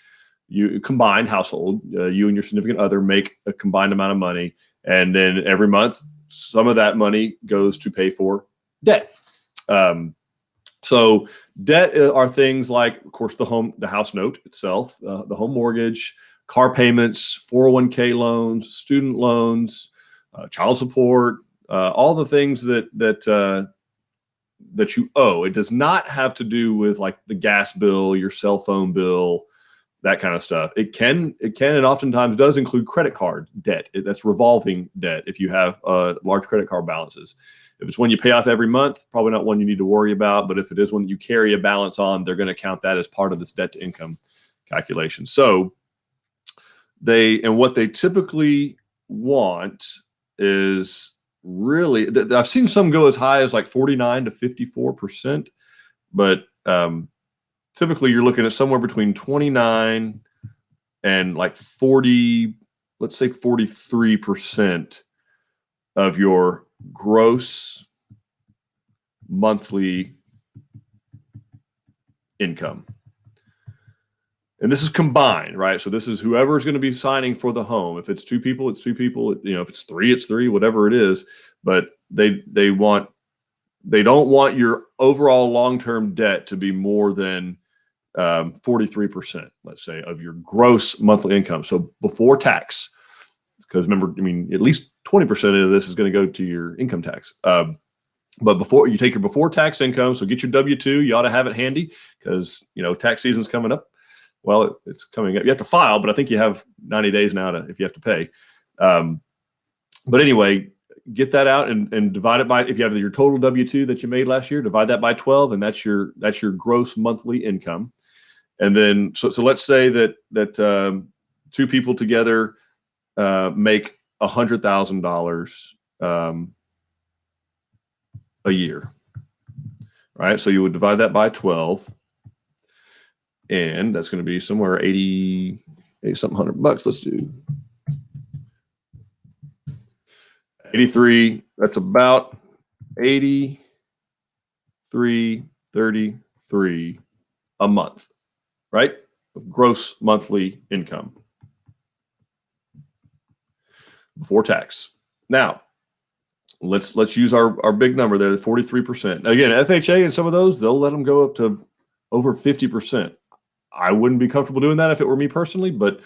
You combined household, you and your significant other make a combined amount of money. And then every month, some of that money goes to pay for debt. So debt are things like, of course, the house note itself, the home mortgage, car payments, 401k loans, student loans, child support, all the things that you owe. It does not have to do with like the gas bill, your cell phone bill, that kind of stuff. It can and oftentimes does include credit card debt. That's revolving debt if you have large credit card balances. If it's one you pay off every month, probably not one you need to worry about. But if it is one that you carry a balance on, they're going to count that as part of this debt to income calculation. So what they typically want is really, I've seen some go as high as like 49 to 54%, but typically you're looking at somewhere between 29 and like 40, let's say 43% of your gross monthly income. And this is combined, right? So this is whoever is going to be signing for the home. If it's two people, it's two people. If it's three, it's three, whatever it is. But they don't want your overall long-term debt to be more than 43%, let's say, of your gross monthly income. So before tax, because remember, at least 20% of this is going to go to your income tax. But before you take your before tax income, so get your W-2. You ought to have it handy because tax season's coming up. Well, it's coming up. You have to file, but I think you have 90 days now if you have to pay. But anyway, get that out and divide it by, if you have your total W-2 that you made last year, divide that by 12, and that's your gross monthly income. And then so let's say that two people together make $100,000 a year, right? So you would divide that by 12. And that's going to be somewhere 80 something $100. Let's do 83. That's about 83.33 a month, right? Of gross monthly income before tax. Now, let's use our big number there, the 43%. Again, FHA and some of those, they'll let them go up to over 50%. I wouldn't be comfortable doing that if it were me personally, but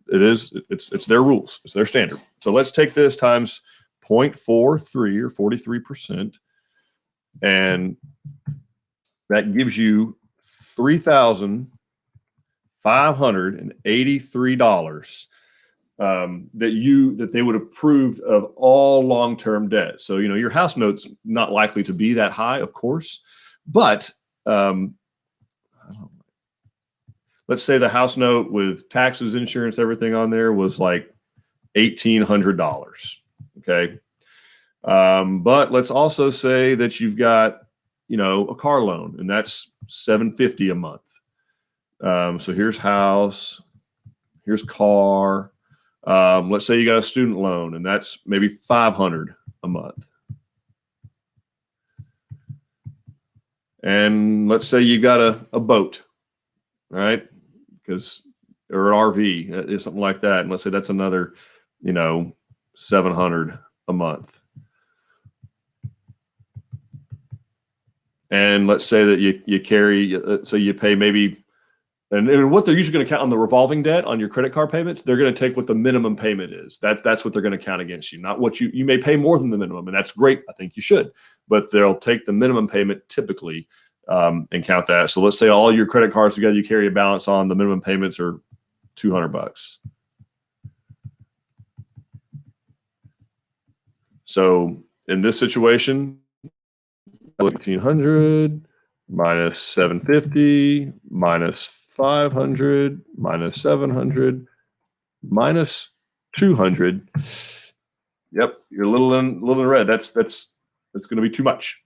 it's their rules. It's their standard. So let's take this times 0.43 or 43%. And that gives you $3,583 that they would approve of all long-term debt. So, your house note's not likely to be that high, of course, but let's say the house note with taxes, insurance, everything on there was like $1,800. Okay. But let's also say that you've got, a car loan, and that's $750 a month. So here's house, here's car. Let's say you got a student loan, and that's maybe $500 a month. And let's say you got a boat, right? Because or an RV, something like that. And let's say that's another, $700 a month. And let's say that you carry, so you pay maybe, and what they're usually going to count on the revolving debt on your credit card payments, they're going to take what the minimum payment is. That's what they're going to count against you, not what you may pay more than the minimum, and that's great. I think you should, but they'll take the minimum payment typically and count that. So let's say all your credit cards together, you carry a balance on the minimum payments are $200. So in this situation, 1,800 minus 750 minus 500 minus 700 minus 200. Yep, you're a little in red. That's going to be too much.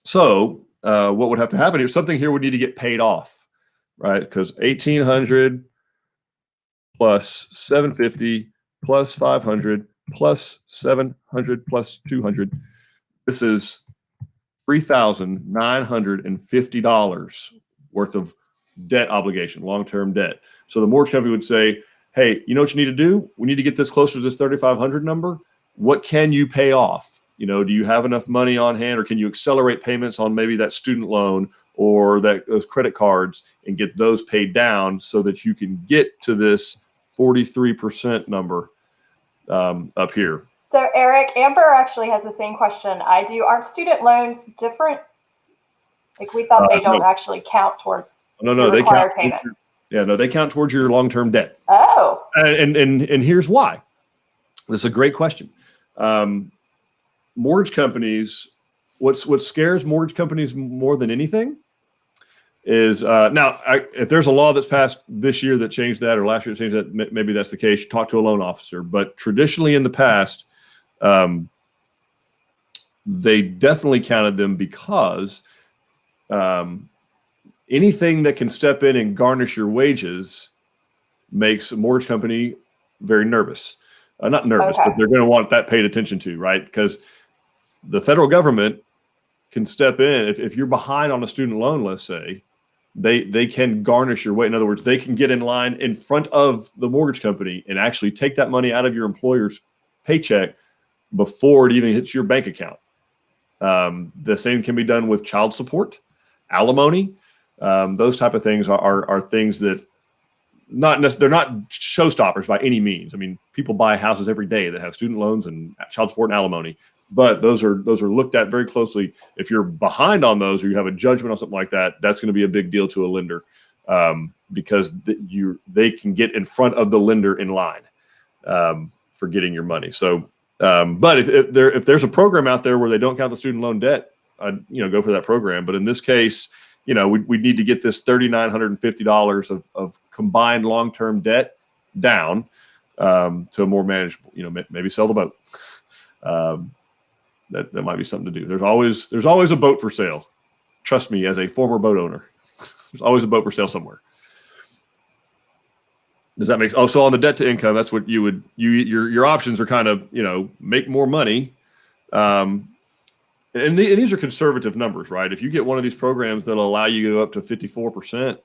So what would have to happen is something here would need to get paid off, right? Because 1,800 plus 750 plus 500 plus 700 plus 200. This is $3,950 worth of debt obligation, long-term debt. So the mortgage company would say, hey, you know what you need to do? We need to get this closer to this 3,500 number. What can you pay off? Do you have enough money on hand, or can you accelerate payments on maybe that student loan or those credit cards and get those paid down so that you can get to this 43% number up here? So Eric, Amber actually has the same question I do. Are student loans different? Like we thought they don't actually count towards the required they count payment. They count towards your long-term debt. Oh. And here's why. This is a great question. Mortgage companies, what scares mortgage companies more than anything is if there's a law that's passed this year that changed that, or last year that changed that, maybe that's the case. You talk to a loan officer, but traditionally in the past, they definitely counted them because anything that can step in and garnish your wages makes a mortgage company very nervous. Not nervous, Okay. but they're going to want that paid attention to, right? Because the federal government can step in. If you're behind on a student loan, let's say, they can garnish your wage. In other words, they can get in line in front of the mortgage company and actually take that money out of your employer's paycheck before it even hits your bank account. The same can be done with child support, alimony. Those type of things are things that they're not showstoppers by any means. I mean, people buy houses every day that have student loans and child support and alimony, but those are looked at very closely. If you're behind on those, or you have a judgment on something like that, that's going to be a big deal to a lender because they can get in front of the lender in line for getting your money. So, but if there's a program out there where they don't count the student loan debt, go for that program. But in this case, we need to get this $3,950 of combined long-term debt down to a more manageable. Maybe sell the boat. That might be something to do. There's always a boat for sale. Trust me, as a former boat owner, there's always a boat for sale somewhere. Does that make? Oh, so on the debt to income, that's what your options are kind of make more money. And these are conservative numbers, right? If you get one of these programs that'll allow you to go up to 54%,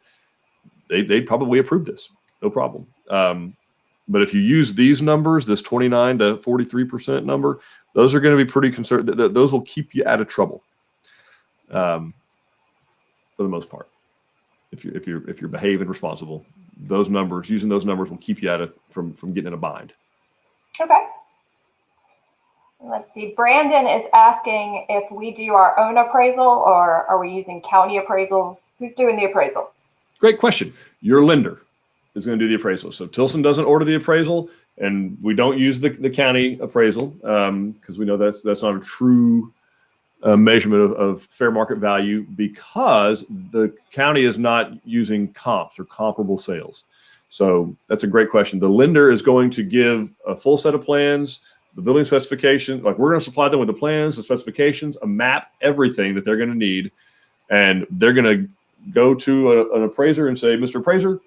they'd probably approve this, no problem. But if you use these numbers, this 29 to 43% number, those are going to be pretty conservative. Those will keep you out of trouble, for the most part. If you're behaving responsible, using those numbers will keep you from getting in a bind. Okay. Let's see. Brandon is asking if we do our own appraisal or are we using county appraisals? Who's doing the appraisal? Great question. Your lender is going to do the appraisal. So Tilson doesn't order the appraisal, and we don't use the county appraisal because we know that's not a true measurement of fair market value because the county is not using comps or comparable sales. So that's a great question. The lender is going to give a full set of plans, the building specification, like we're going to supply them with the plans, the specifications, a map, everything that they're going to need. And they're going to go to an appraiser and say, Mr. Appraiser,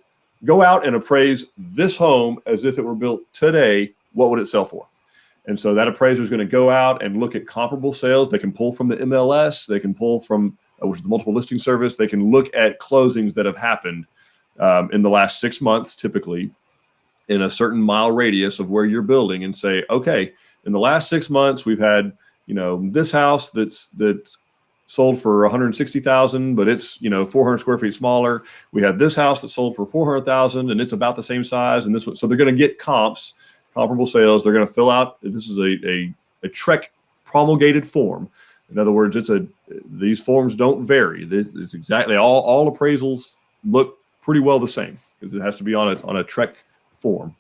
go out and appraise this home as if it were built today. What would it sell for? And so that appraiser is going to go out and look at comparable sales. They can pull from the MLS. They can pull from, which is the multiple listing service. They can look at closings that have happened in the last 6 months, typically in a certain mile radius of where you're building, and say, okay, in the last 6 months, we've had, this house that's sold for 160,000, but it's 400 square feet smaller. We had this house that sold for 400,000, and it's about the same size. And this one, so they're going to get comparable sales. They're going to fill out. This is a TREC promulgated form. In other words, these forms don't vary. It's exactly all appraisals look pretty well the same because it has to be on a TREC form,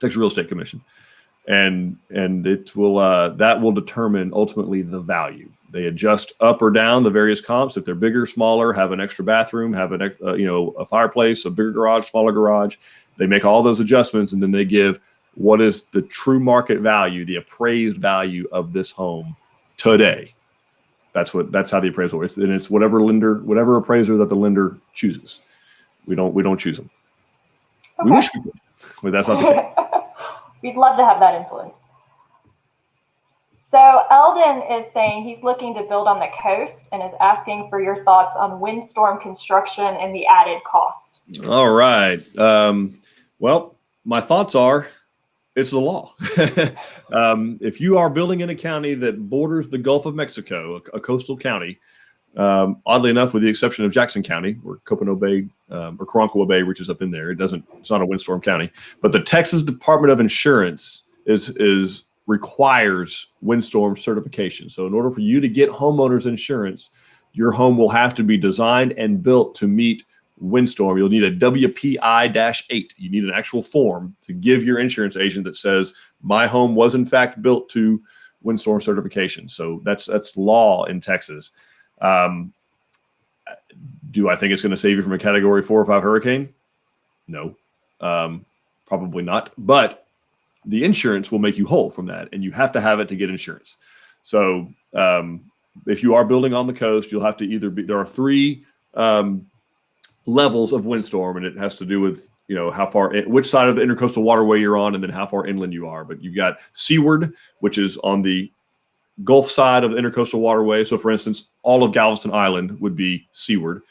Texas Real Estate Commission, and it will that will determine ultimately the value. They adjust up or down the various comps. If they're bigger, smaller, have an extra bathroom, have a fireplace, a bigger garage, smaller garage, they make all those adjustments, and then they give what is the true market value, the appraised value of this home today. That's how the appraisal works, and it's whatever appraiser that the lender chooses. We don't choose them. Okay. We wish we could, but that's not the case. We'd love to have that influence. So Eldon is saying he's looking to build on the coast and is asking for your thoughts on windstorm construction and the added cost. All right. Well, my thoughts are, it's the law. If you are building in a county that borders the Gulf of Mexico, a coastal county, oddly enough, with the exception of Jackson County, where Copano Bay or Karankawa Bay reaches up in there, it's not a windstorm county. But the Texas Department of Insurance requires windstorm certification. So in order for you to get homeowners insurance, your home will have to be designed and built to meet windstorm. You'll need a WPI-8. You need an actual form to give your insurance agent that says my home was in fact built to windstorm certification. So that's law in Texas. Do I think it's going to save you from a Category 4 or 5 hurricane? No, probably not. But the insurance will make you whole from that, and you have to have it to get insurance. So if you are building on the coast, you'll have to there are 3 levels of windstorm, and it has to do with how far, which side of the intercoastal waterway you're on, and then how far inland you are. But you've got seaward, which is on the Gulf side of the intercoastal waterway. So for instance, all of Galveston Island would be seaward.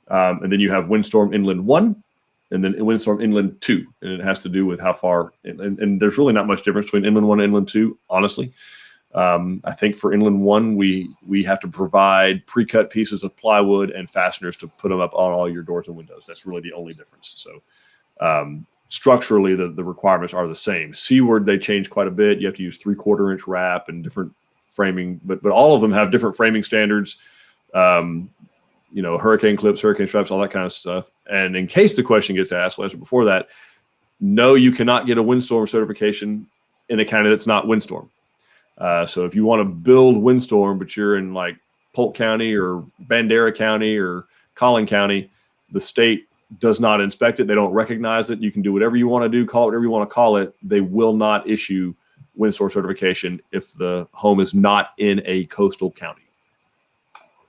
And then you have windstorm inland 1, and then windstorm inland 2. And it has to do with how far, and there's really not much difference between inland 1 and inland 2, honestly. I think for inland 1, we have to provide pre-cut pieces of plywood and fasteners to put them up on all your doors and windows. That's really the only difference. So structurally, the requirements are the same. Seaward, they change quite a bit. You have to use 3/4 inch wrap and different framing, but all of them have different framing standards. Hurricane clips, hurricane straps, all that kind of stuff. And in case the question gets asked, well, before that, no, you cannot get a windstorm certification in a county that's not windstorm. So if you want to build windstorm, but you're in like Polk County or Bandera County or Collin County, the state does not inspect it. They don't recognize it. You can do whatever you want to do, call it whatever you want to call it. They will not issue windstorm certification if the home is not in a coastal county.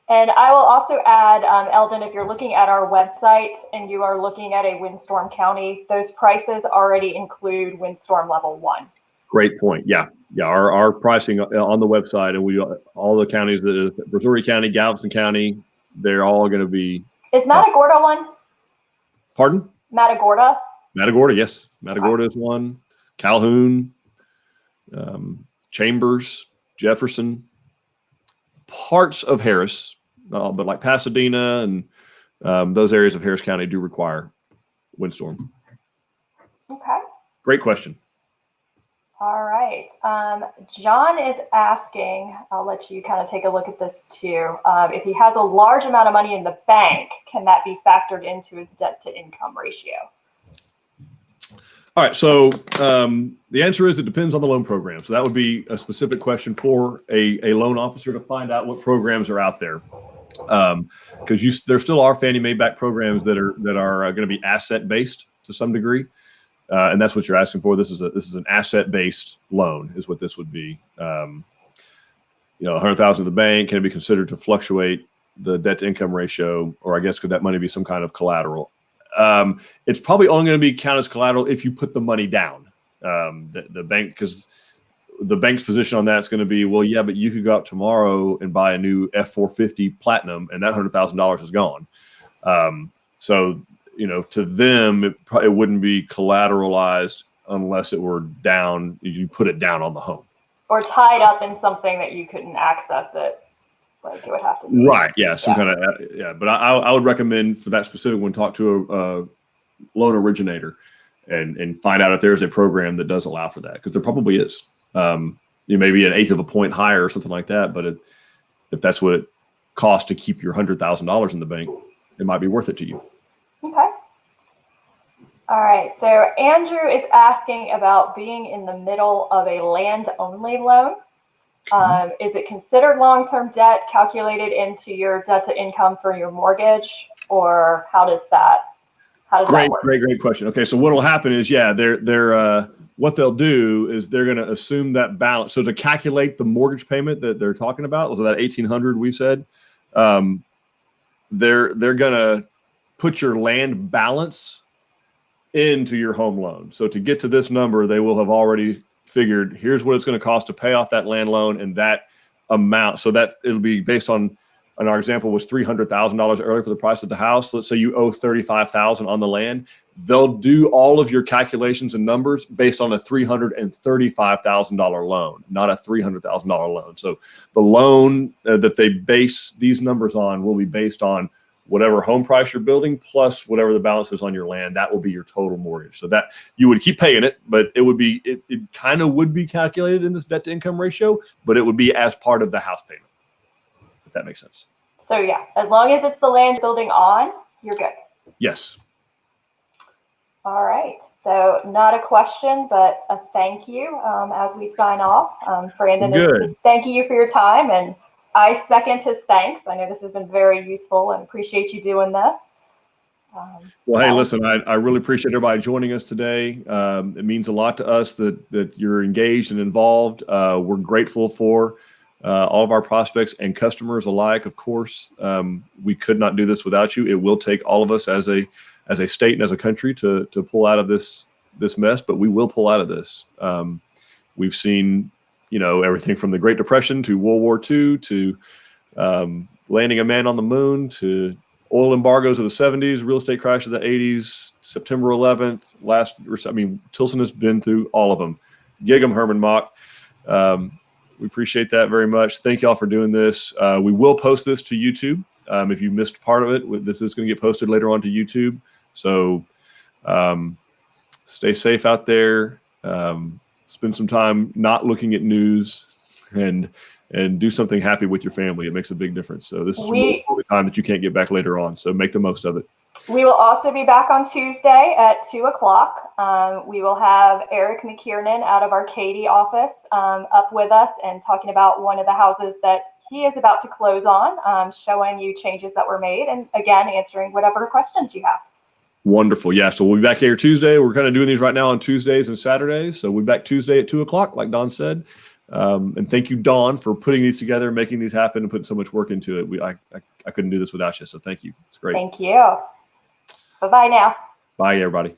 And I will also add, Eldon, if you're looking at our website and you are looking at a windstorm county, those prices already include windstorm level 1. Great point. Yeah. Our pricing on the website, and all the counties Missouri County, Galveston County, they're all going to be. Is Matagorda one? Pardon? Matagorda. Matagorda, yes. Matagorda is one. Calhoun, Chambers, Jefferson, parts of Harris, but like Pasadena and those areas of Harris County do require windstorm. Okay. Great question. All right. John is asking, I'll let you kind of take a look at this too. If he has a large amount of money in the bank, can that be factored into his debt to income ratio? All right. So the answer is it depends on the loan program. So that would be a specific question for a loan officer to find out what programs are out there. Because there still are Fannie Mae backed programs that are going to be asset based to some degree. And that's what you're asking for. This is an asset-based loan, is what this would be. $100,000 in the bank, can it be considered to fluctuate the debt-to-income ratio, or I guess could that money be some kind of collateral? It's probably only going to be counted as collateral if you put the money down. The bank, because the bank's position on that is going to be, well, yeah, but you could go out tomorrow and buy a new F450 Platinum, and that $100,000 is gone. So to them, it wouldn't be collateralized unless it were down. You put it down on the home. Or tied up in something that you couldn't access it. Like it would have to be. Right. Yeah. Some kind of, yeah. But I would recommend for that specific one, talk to a loan originator and find out if there's a program that does allow for that. Because there probably is. Maybe an eighth of a point higher or something like that. But if that's what it costs to keep your $100,000 in the bank, it might be worth it to you. Okay. All right. So Andrew is asking about being in the middle of a land-only loan. Is it considered long-term debt calculated into your debt to income for your mortgage, or how does that work? Great question. Okay, so what will happen is, they're what they'll do is they're going to assume that balance. So to calculate the mortgage payment that they're talking about, was that $1,800 we said? They're going to put your land balance into your home loan. So to get to this number, they will have already figured, here's what it's going to cost to pay off that land loan and that amount. So that it'll be based on our example was $300,000 earlier for the price of the house. Let's say you owe $35,000 on the land. They'll do all of your calculations and numbers based on a $335,000 loan, not a $300,000 loan. So the loan that they base these numbers on will be based on whatever home price you're building plus whatever the balance is on your land. That will be your total mortgage. So that you would keep paying it, but it kind of would be calculated in this debt to income ratio, but it would be as part of the house payment, if that makes sense. So yeah, as long as it's the land building on, you're good. Yes. All right. So not a question, but a thank you as we sign off. Brandon is thanking you for your time, and I second his thanks. I know this has been very useful and appreciate you doing this. Well, hey, listen, I really appreciate everybody joining us today. It means a lot to us that you're engaged and involved. We're grateful for all of our prospects and customers alike. Of course, we could not do this without you. It will take all of us as a state and as a country to pull out of this mess, but we will pull out of this. We've seen everything from the Great Depression to World War II to landing a man on the moon to oil embargoes of the 70s, real estate crash of the 80s, September 11th, Tilson has been through all of them. Gig 'em, Herman Mock. We appreciate that very much. Thank y'all for doing this. We will post this to YouTube. If you missed part of it, this is going to get posted later on to YouTube. So stay safe out there. Spend some time not looking at news and do something happy with your family. It makes a big difference. So this is really the time that you can't get back later on. So make the most of it. We will also be back on Tuesday at 2:00. We will have Eric McKiernan out of our Katy office up with us and talking about one of the houses that he is about to close on, showing you changes that were made and again, answering whatever questions you have. Wonderful. Yeah. So we'll be back here Tuesday. We're kind of doing these right now on Tuesdays and Saturdays. So we'll be back Tuesday at 2:00, like Don said. And thank you, Dawn, for putting these together, making these happen, and putting so much work into it. I couldn't do this without you. So thank you. It's great. Thank you. Bye-bye now. Bye, everybody.